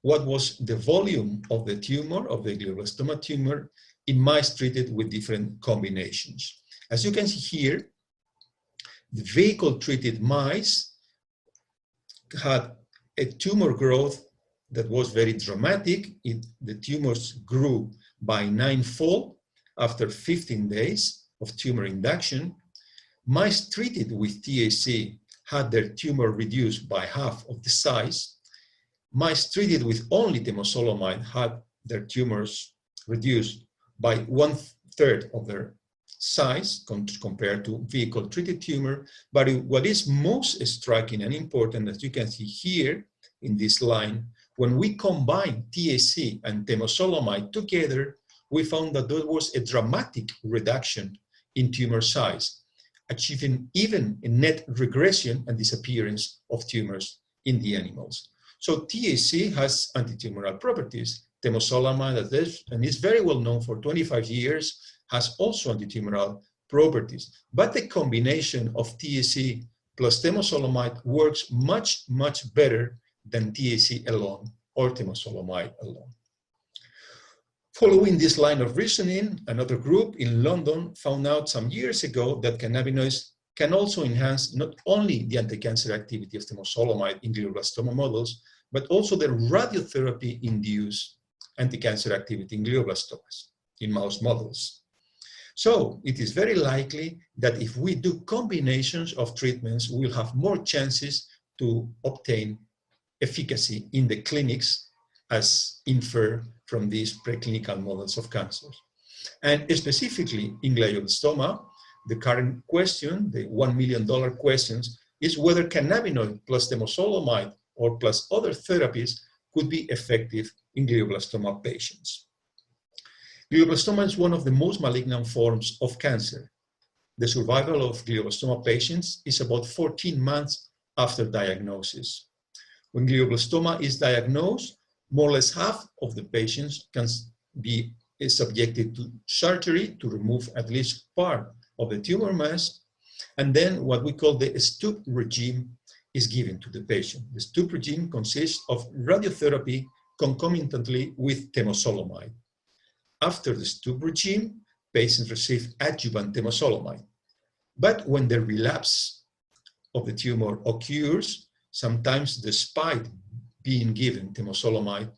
what was the volume of the tumor, of the glioblastoma tumor, in mice treated with different combinations. As you can see here, the vehicle-treated mice had a tumor growth that was very dramatic. The tumors grew by 9-fold after 15 days of tumor induction. Mice treated with THC had their tumor reduced by half of the size. Mice treated with only temozolomide had their tumors reduced by 1/3 of their size compared to vehicle-treated tumor. But what is most striking and important, as you can see here in this line, when we combine THC and temozolomide together, we found that there was a dramatic reduction in tumor size, achieving even a net regression and disappearance of tumors in the animals. So THC has antitumoral properties. Temozolomide, and is very well known for 25 years, has also antitumoral properties. But the combination of THC plus temozolomide works much, much better than THC alone or temozolomide alone. Following this line of reasoning, another group in London found out some years ago that cannabinoids can also enhance not only the anti-cancer activity of temozolomide in glioblastoma models, but also the radiotherapy-induced anti-cancer activity in glioblastomas in mouse models. So it is very likely that if we do combinations of treatments, we'll have more chances to obtain efficacy in the clinics as inferred from these preclinical models of cancers. And specifically in glioblastoma, the current question, the $1 million questions, is whether cannabinoid plus temozolomide or plus other therapies could be effective in glioblastoma patients. Glioblastoma is one of the most malignant forms of cancer. The survival of glioblastoma patients is about 14 months after diagnosis. When glioblastoma is diagnosed, more or less half of the patients can be subjected to surgery to remove at least part of the tumor mass, and then what we call the STUP regime is given to the patient. The STUP regime consists of radiotherapy concomitantly with temozolomide. After the STUP regime, patients receive adjuvant temozolomide. But when the relapse of the tumor occurs, sometimes despite being given temozolomide,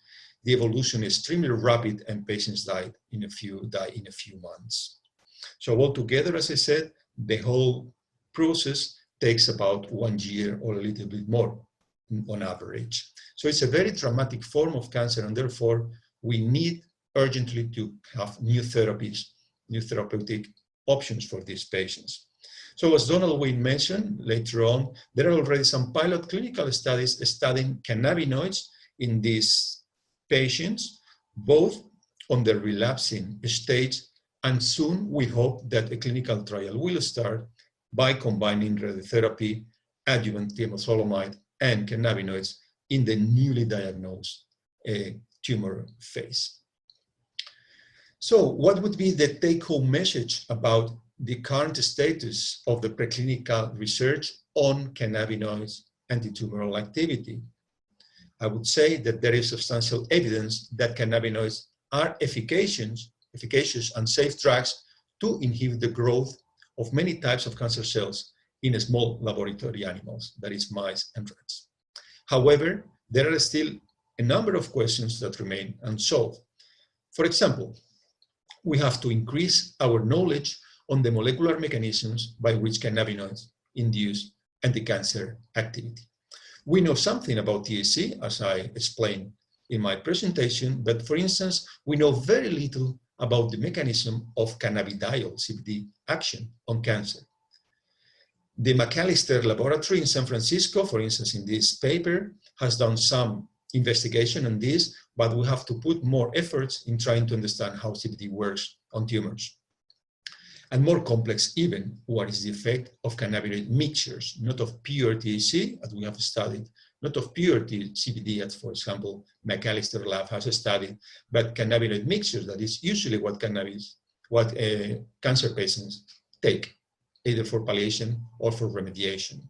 the evolution is extremely rapid and patients die in a few months. So altogether, as I said, the whole process takes about 1 year or a little bit more on average. So it's a very dramatic form of cancer, and therefore we need urgently to have new therapies, new therapeutic options for these patients. So as Donald Wayne mentioned later on, there are already some pilot clinical studies studying cannabinoids in these patients, both on the relapsing stage, and soon we hope that a clinical trial will start by combining radiotherapy, adjuvant temozolomide, and cannabinoids in the newly diagnosed tumor phase. So what would be the take-home message about the current status of the preclinical research on cannabinoids anti-tumoral activity? I would say that there is substantial evidence that cannabinoids are efficacious and safe drugs to inhibit the growth of many types of cancer cells in small laboratory animals, that is mice and rats. However, there are still a number of questions that remain unsolved. For example, we have to increase our knowledge on the molecular mechanisms by which cannabinoids induce anti-cancer activity. We know something about THC, as I explained in my presentation, but for instance, we know very little about the mechanism of cannabidiol, CBD, action on cancer. The McAllister laboratory in San Francisco, for instance, in this paper, has done some investigation on this, but we have to put more efforts in trying to understand how CBD works on tumors. And more complex even, what is the effect of cannabinoid mixtures, not of pure THC, as we have studied, not of pure CBD, as for example, McAllister lab has studied, but cannabinoid mixtures, that is usually what cancer patients take, either for palliation or for remediation.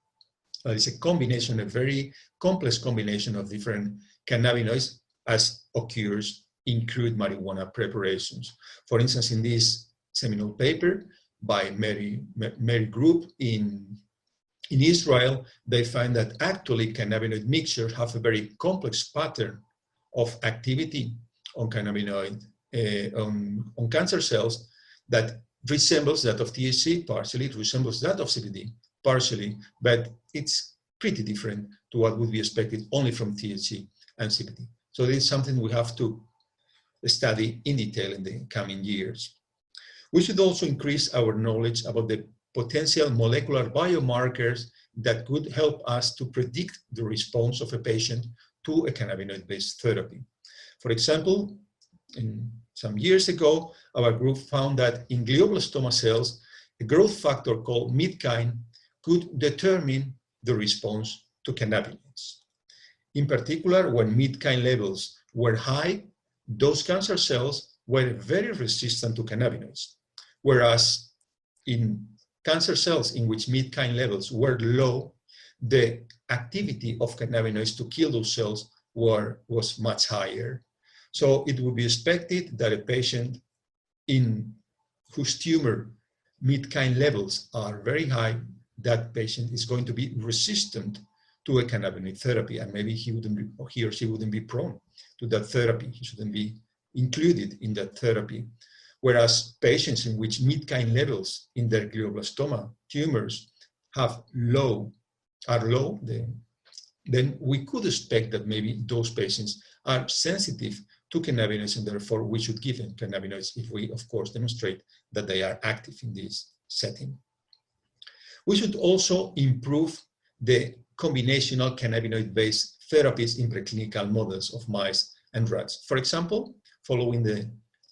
That is a combination, a very complex combination of different cannabinoids as occurs in crude marijuana preparations. For instance, in this seminal paper by Mary Group in Israel, they find that actually cannabinoid mixtures have a very complex pattern of activity on cannabinoid, on cancer cells that resembles that of THC partially, it resembles that of CBD partially, but it's pretty different to what would be expected only from THC and CBD. So this is something we have to study in detail in the coming years. We should also increase our knowledge about the potential molecular biomarkers that could help us to predict the response of a patient to a cannabinoid-based therapy. For example, some years ago, our group found that in glioblastoma cells, a growth factor called midkine could determine the response to cannabinoids. In particular, when midkine levels were high, those cancer cells were very resistant to cannabinoids, whereas in cancer cells in which midkine levels were low, the activity of cannabinoids to kill those cells was much higher. So it would be expected that a patient in whose tumor midkine levels are very high, that patient is going to be resistant to a cannabinoid therapy, and maybe he or she wouldn't be prone to that therapy. He shouldn't be included in that therapy. Whereas patients in which midkine levels in their glioblastoma tumors are low, then we could expect that maybe those patients are sensitive to cannabinoids, and therefore we should give them cannabinoids if we, of course, demonstrate that they are active in this setting. We should also improve the combinational cannabinoid-based therapies in preclinical models of mice and rats. For example, following the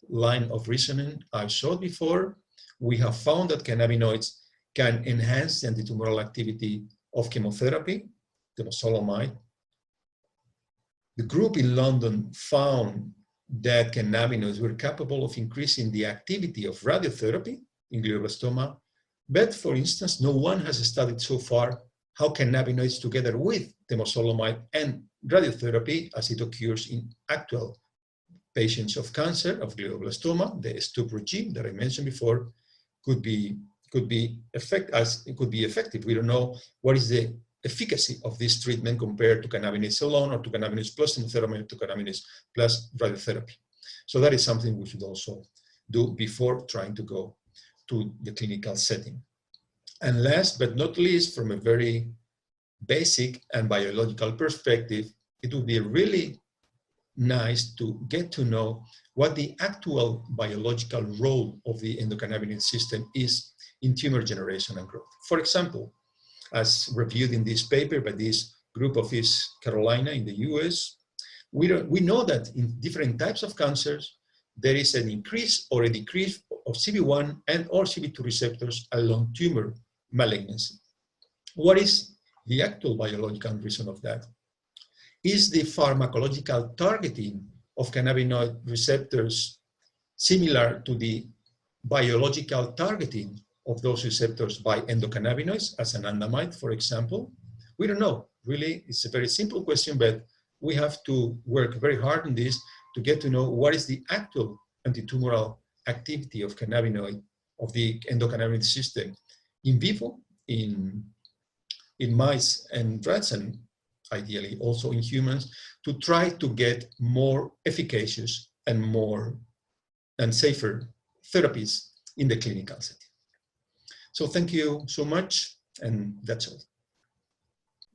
line of reasoning I showed before, we have found that cannabinoids can enhance the antitumoral activity of chemotherapy, temozolomide. The group in London found that cannabinoids were capable of increasing the activity of radiotherapy in glioblastoma, but for instance, no one has studied so far how cannabinoids together with temozolomide and radiotherapy, as it occurs in actual patients of cancer, of glioblastoma, the STUP regime that I mentioned before, could be effective. We don't know what is the efficacy of this treatment compared to cannabinoids alone, or to cannabinoids plus chemotherapy, to cannabinoids plus radiotherapy. So that is something we should also do before trying to go to the clinical setting. And last but not least, from a very basic and biological perspective, it would be really nice to get to know what the actual biological role of the endocannabinoid system is in tumor generation and growth. For example, as reviewed in this paper by this group of East Carolina in the US, we know that in different types of cancers, there is an increase or a decrease of CB1 and or CB2 receptors along tumor malignancy. What is the actual biological reason of that? Is the pharmacological targeting of cannabinoid receptors similar to the biological targeting of those receptors by endocannabinoids, as anandamide, for example? We don't know. Really, it's a very simple question, but we have to work very hard on this to get to know what is the actual antitumoral activity of cannabinoid, of the endocannabinoid system in vivo, in mice and rats, and ideally also in humans, to try to get more efficacious and more and safer therapies in the clinical setting. So thank you so much, and that's all.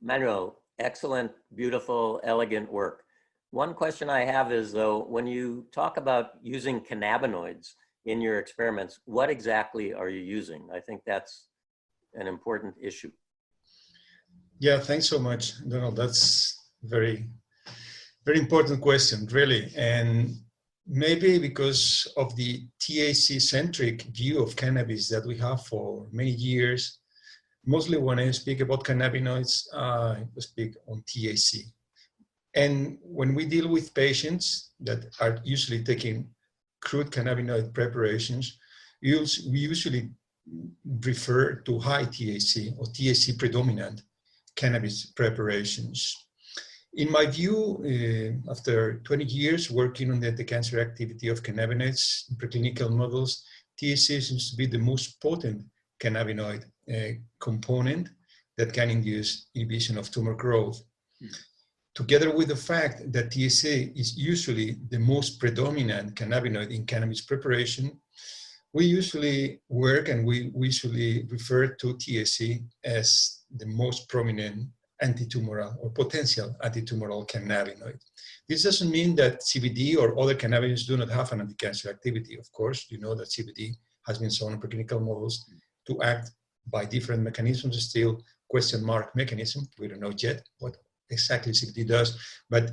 Manuel, excellent, beautiful, elegant work. One question I have is, though, when you talk about using cannabinoids in your experiments, what exactly are you using? I think that's an important issue. Yeah, thanks so much, Donald. That's very, very important question, really. And maybe because of the THC-centric view of cannabis that we have for many years, mostly when I speak about cannabinoids, I speak on THC. And when we deal with patients that are usually taking crude cannabinoid preparations, we usually refer to high THC or THC predominant cannabis preparations. In my view, after 20 years working on the anti-cancer activity of cannabinoids in preclinical models, THC seems to be the most potent cannabinoid component that can induce inhibition of tumor growth. Together with the fact that THC is usually the most predominant cannabinoid in cannabis preparation, we usually work and we usually refer to THC as the most prominent antitumoral or potential antitumoral cannabinoid. This doesn't mean that CBD or other cannabinoids do not have an anti-cancer activity. Of course, you know that CBD has been shown in preclinical models to act by different mechanisms, still question mark mechanism. We don't know yet what exactly CBD does, but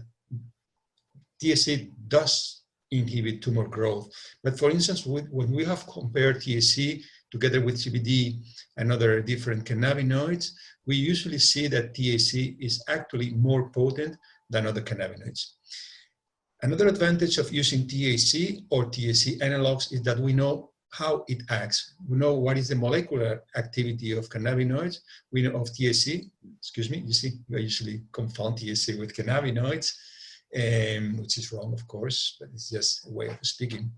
THC does inhibit tumor growth. But for instance, when we have compared THC together with CBD and other different cannabinoids, we usually see that THC is actually more potent than other cannabinoids. Another advantage of using THC or THC analogs is that we know how it acts. We know what is the molecular activity of cannabinoids. We know of THC, excuse me, you see, we usually confound THC with cannabinoids, which is wrong, of course, but it's just a way of speaking.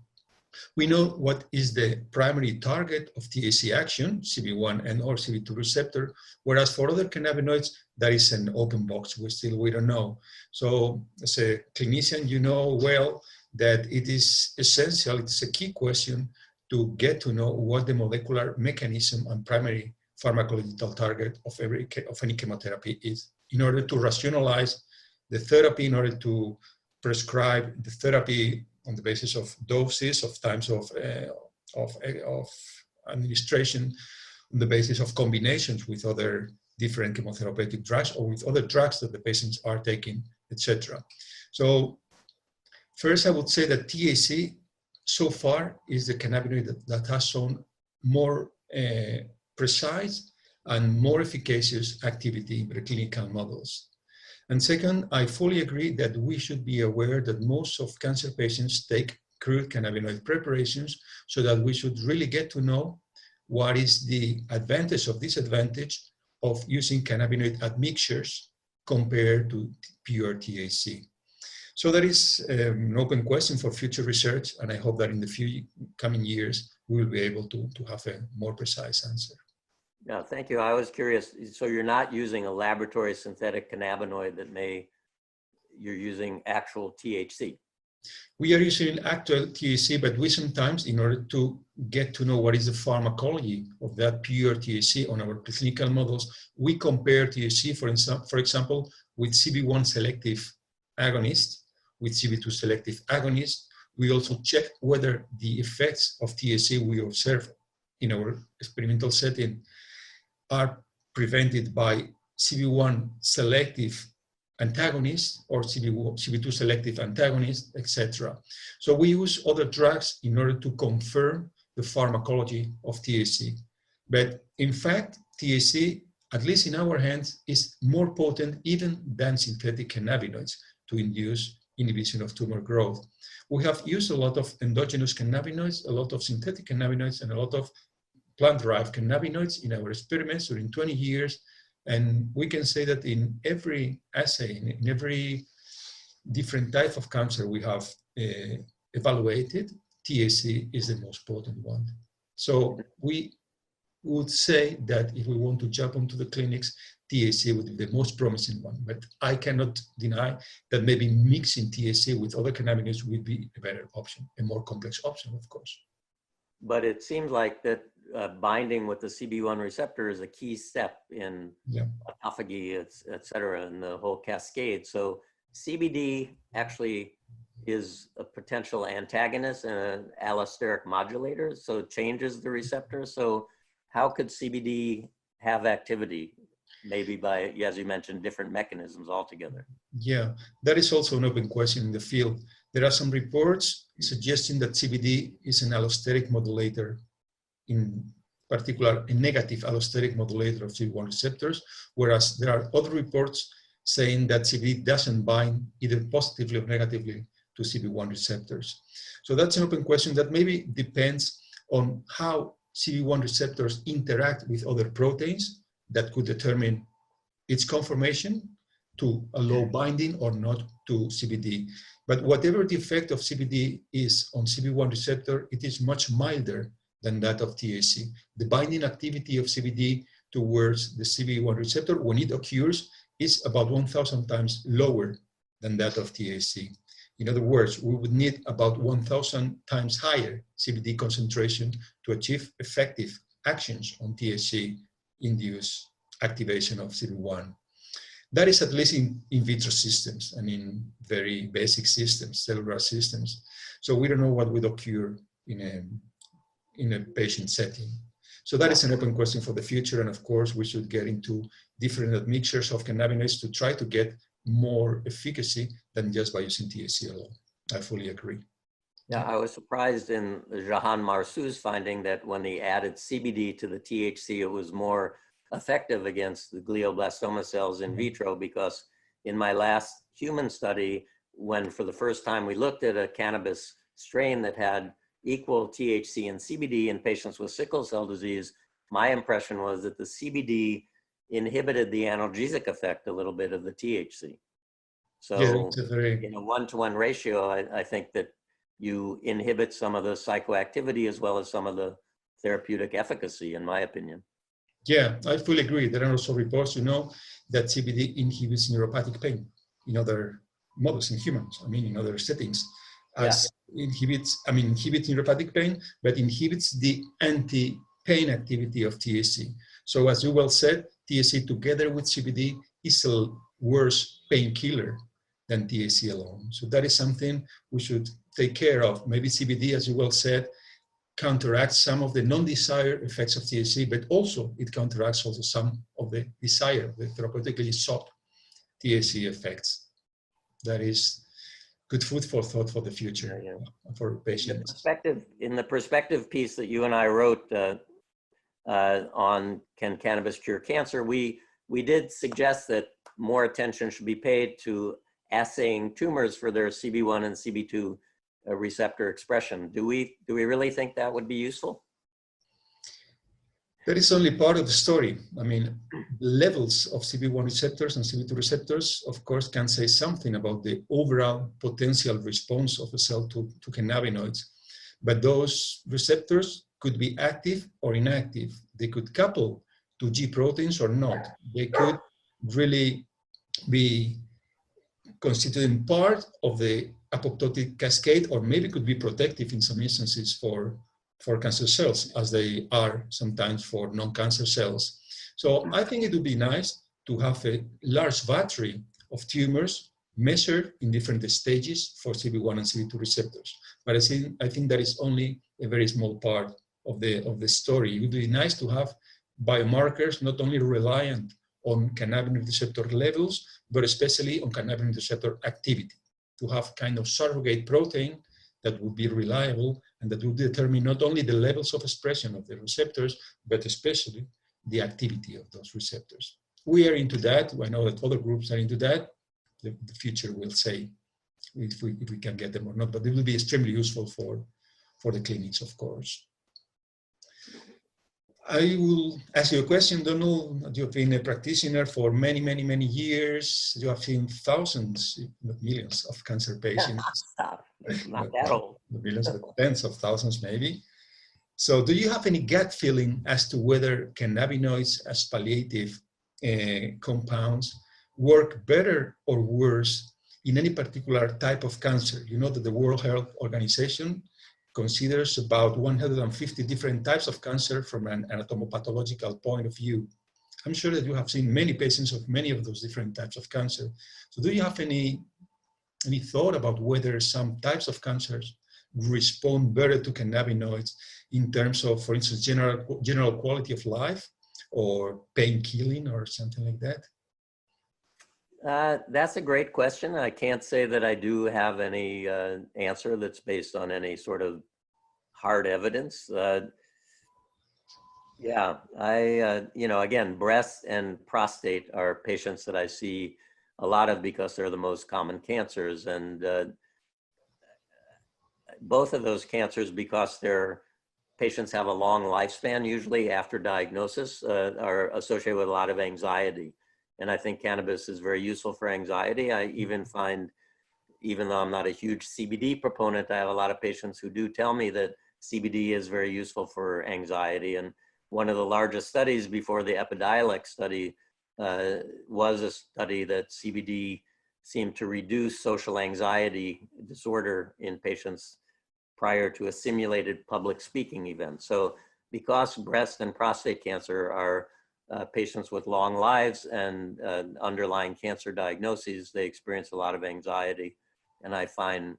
We know what is the primary target of THC action, CB1 and or CB2 receptor, whereas for other cannabinoids, that is an open box. We don't know. So as a clinician, you know well that it is essential, it's a key question to get to know what the molecular mechanism and primary pharmacological target of any chemotherapy is, in order to rationalize the therapy, in order to prescribe the therapy on the basis of doses, of times of administration, on the basis of combinations with other different chemotherapeutic drugs or with other drugs that the patients are taking, etc. So first, I would say that THC so far is the cannabinoid that has shown more precise and more efficacious activity in preclinical models. And second, I fully agree that we should be aware that most of cancer patients take crude cannabinoid preparations, so that we should really get to know what is the advantage or disadvantage of using cannabinoid admixtures compared to pure THC. So that is an open question for future research, and I hope that in the few coming years, we will be able to have a more precise answer. Yeah, thank you. I was curious. So you're not using a laboratory synthetic cannabinoid you're using actual THC. We are using actual THC, but we sometimes, in order to get to know what is the pharmacology of that pure THC on our preclinical models, we compare THC, for example, with CB1 selective agonist, with CB2 selective agonist. We also check whether the effects of THC we observe in our experimental setting are prevented by CB1 selective antagonist or CB2 selective antagonist, etc. So we use other drugs in order to confirm the pharmacology of THC. But in fact, THC, at least in our hands, is more potent even than synthetic cannabinoids to induce inhibition of tumor growth. We have used a lot of endogenous cannabinoids, a lot of synthetic cannabinoids, and a lot of plant-derived cannabinoids in our experiments during 20 years. And we can say that in every assay, in every different type of cancer we have evaluated, THC is the most potent one. So we would say that if we want to jump into the clinics, THC would be the most promising one. But I cannot deny that maybe mixing THC with other cannabinoids would be a better option, a more complex option, of course. But it seems like that binding with the CB1 receptor is a key step in autophagy, et cetera, and the whole cascade. So CBD actually is a potential antagonist and an allosteric modulator, so it changes the receptor. So how could CBD have activity? Maybe by, as you mentioned, different mechanisms altogether. Yeah, that is also an open question in the field. There are some reports suggesting that CBD is an allosteric modulator, in particular a negative allosteric modulator of CB1 receptors, whereas there are other reports saying that CBD doesn't bind either positively or negatively to CB1 receptors. So that's an open question that maybe depends on how CB1 receptors interact with other proteins that could determine its conformation to allow binding or not to CBD. But whatever the effect of CBD is on CB1 receptor, it is much milder than that of THC. The binding activity of CBD towards the CB1 receptor, when it occurs, is about 1,000 times lower than that of THC. In other words, we would need about 1,000 times higher CBD concentration to achieve effective actions on THC-induced activation of CB1. That is at least in vitro systems and in very basic systems, cellular systems. So we don't know what would occur in a patient setting. So that is an open question for the future. And of course, we should get into different admixtures of cannabinoids to try to get more efficacy than just by using THC alone. I fully agree. Yeah, I was surprised in Jahan Marsou's finding that when he added CBD to the THC, it was more effective against the glioblastoma cells in vitro, because in my last human study, when for the first time we looked at a cannabis strain that had equal THC and CBD in patients with sickle cell disease, my impression was that the CBD inhibited the analgesic effect a little bit of the THC. So in a one-to-one ratio, I think that you inhibit some of the psychoactivity as well as some of the therapeutic efficacy, in my opinion. Yeah, I fully agree. There are also reports, that CBD inhibits neuropathic pain in other models in humans, in other settings. Inhibits neuropathic pain, but inhibits the anti-pain activity of THC. So as you well said, THC together with CBD is a worse painkiller than THC alone. So that is something we should take care of. Maybe CBD, as you well said, counteracts some of the non-desired effects of THC, but also it counteracts also some of the desired, the therapeutically sought THC effects. That is good food for thought for the future for patients. In the perspective piece that you and I wrote on Can Cannabis Cure Cancer, we did suggest that more attention should be paid to assaying tumors for their CB1 and CB2 receptor expression. Do we really think that would be useful? That is only part of the story. Levels of CB1 receptors and CB2 receptors, of course, can say something about the overall potential response of a cell to cannabinoids. But those receptors could be active or inactive. They could couple to G proteins or not. They could really be constituting part of the apoptotic cascade, or maybe could be protective in some instances for cancer cells, as they are sometimes for non-cancer cells. So I think it would be nice to have a large battery of tumors measured in different stages for CB1 and CB2 receptors. But I think that is only a very small part of the story. It would be nice to have biomarkers not only reliant on cannabinoid receptor levels, but especially on cannabinoid receptor activity, to have kind of surrogate protein that would be reliable and that would determine not only the levels of expression of the receptors, but especially the activity of those receptors. We are into that. I know that other groups are into that. The future will say if we can get them or not, but it will be extremely useful for the clinics, of course. I will ask you a question, Donald. You've been a practitioner for many, many, many years. You have seen thousands, if not millions, of cancer patients. Stop. Not that old. Millions, but tens of thousands, maybe. So do you have any gut feeling as to whether cannabinoids as palliative compounds work better or worse in any particular type of cancer? You know that the World Health Organization considers about 150 different types of cancer from an anatomopathological point of view. I'm sure that you have seen many patients of many of those different types of cancer. So do you have any thought about whether some types of cancers respond better to cannabinoids in terms of, for instance, general quality of life or pain killing or something like that? That's a great question. I can't say that I do have any answer that's based on any sort of hard evidence. Yeah, again, breast and prostate are patients that I see a lot of because they're the most common cancers. And both of those cancers, because their patients have a long lifespan, usually after diagnosis, are associated with a lot of anxiety. And I think cannabis is very useful for anxiety. I even find, even though I'm not a huge CBD proponent, I have a lot of patients who do tell me that CBD is very useful for anxiety. And one of the largest studies before the Epidiolex study was a study that CBD seemed to reduce social anxiety disorder in patients prior to a simulated public speaking event. So because breast and prostate cancer are patients with long lives and underlying cancer diagnoses, they experience a lot of anxiety. And I find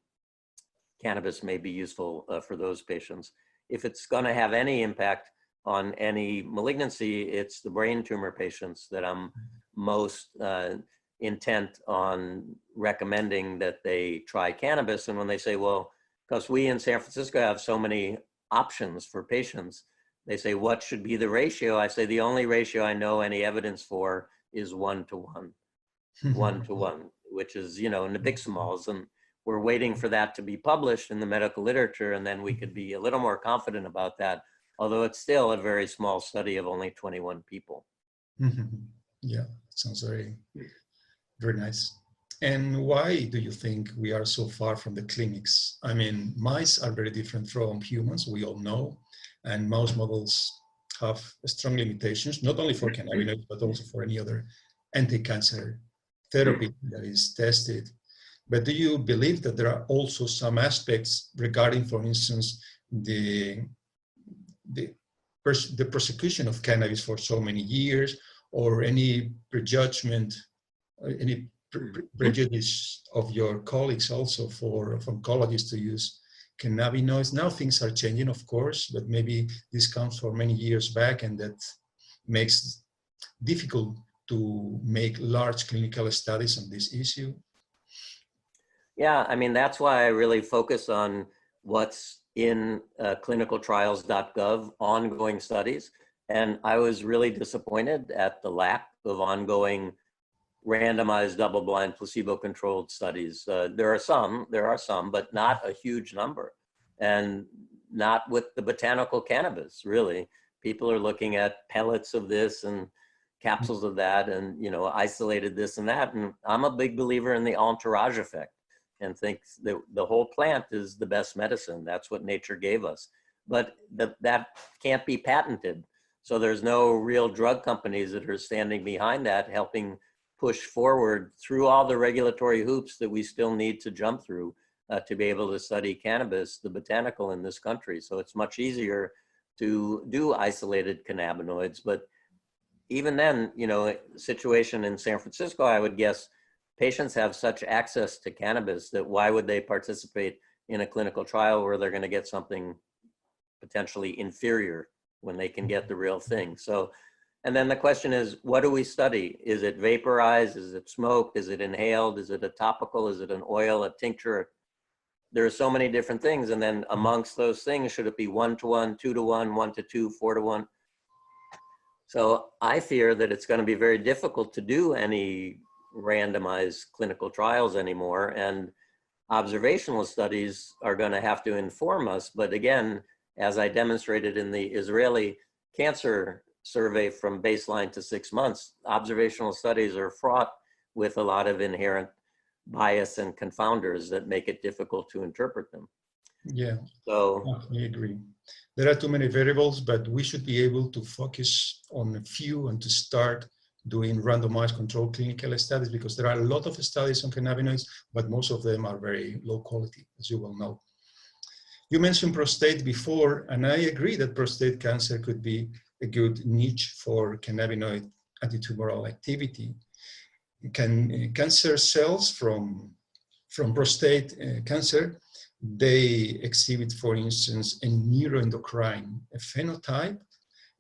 cannabis may be useful for those patients. If it's going to have any impact on any malignancy, it's the brain tumor patients that I'm most intent on recommending that they try cannabis. And when they say, well, because we in San Francisco have so many options for patients, they say, what should be the ratio? I say, the only ratio I know any evidence for is 1-to-1, 1-to-1, which is, in the nabiximols. And we're waiting for that to be published in the medical literature, and then we could be a little more confident about that, although it's still a very small study of only 21 people. Yeah, sounds very, very nice. And why do you think we are so far from the clinics? I mean, mice are very different from humans, we all know. And mouse models have strong limitations, not only for cannabinoids, but also for any other anti-cancer therapy that is tested. But do you believe that there are also some aspects regarding, for instance, the prosecution of cannabis for so many years, or any prejudgment, any prejudice of your colleagues also for oncologists to use cannabinoids? Now things are changing, of course, but maybe this comes from many years back, and that makes it difficult to make large clinical studies on this issue. Yeah, I mean, that's why I really focus on what's in clinicaltrials.gov ongoing studies. And I was really disappointed at the lack of ongoing randomized double-blind placebo-controlled studies. There are some, but not a huge number, and not with the botanical cannabis, really. People are looking at pellets of this and capsules of that, and isolated this and that. And I'm a big believer in the entourage effect, and think that the whole plant is the best medicine. That's what nature gave us. But that can't be patented. So there's no real drug companies that are standing behind that, helping push forward through all the regulatory hoops that we still need to jump through to be able to study cannabis, the botanical, in this country. So it's much easier to do isolated cannabinoids. But even then, you know, situation in San Francisco, I would guess patients have such access to cannabis that why would they participate in a clinical trial where they're going to get something potentially inferior when they can get the real thing? So, and then the question is, what do we study? Is it vaporized? Is it smoked? Is it inhaled? Is it a topical? Is it an oil, a tincture? There are so many different things. And then amongst those things, should it be 1-to-1, 2-to-1, 1-to-2, 4-to-1? So I fear that it's going to be very difficult to do any randomized clinical trials anymore. And observational studies are going to have to inform us. But again, as I demonstrated in the Israeli cancer survey from baseline to 6 months, observational studies are fraught with a lot of inherent bias and confounders that make it difficult to interpret them. Yeah, so I agree. There are too many variables, but we should be able to focus on a few and to start doing randomized controlled clinical studies, because there are a lot of studies on cannabinoids, but most of them are very low quality, as you well know. You mentioned prostate before, and I agree that prostate cancer could be a good niche for cannabinoid antitumoral activity. Cancer cells from prostate cancer, they exhibit, for instance, a neuroendocrine phenotype.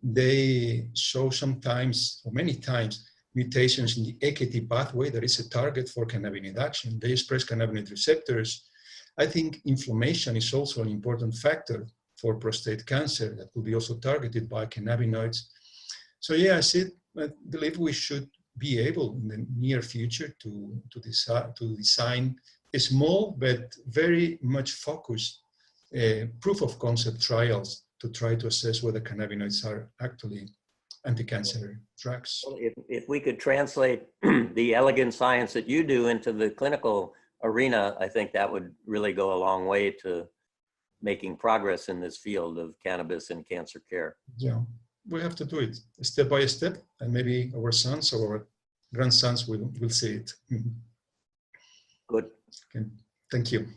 They show sometimes, or many times, mutations in the AKT pathway that is a target for cannabinoid action. They express cannabinoid receptors. I think inflammation is also an important factor for prostate cancer that could be also targeted by cannabinoids. So yeah, I believe we should be able in the near future to design a small but very much focused proof of concept trials to try to assess whether cannabinoids are actually anti-cancer drugs. Well, if we could translate the elegant science that you do into the clinical arena, I think that would really go a long way to making progress in this field of cannabis and cancer care. Yeah, we have to do it step by step, and maybe our sons or our grandsons will see it. Good. Okay. Thank you.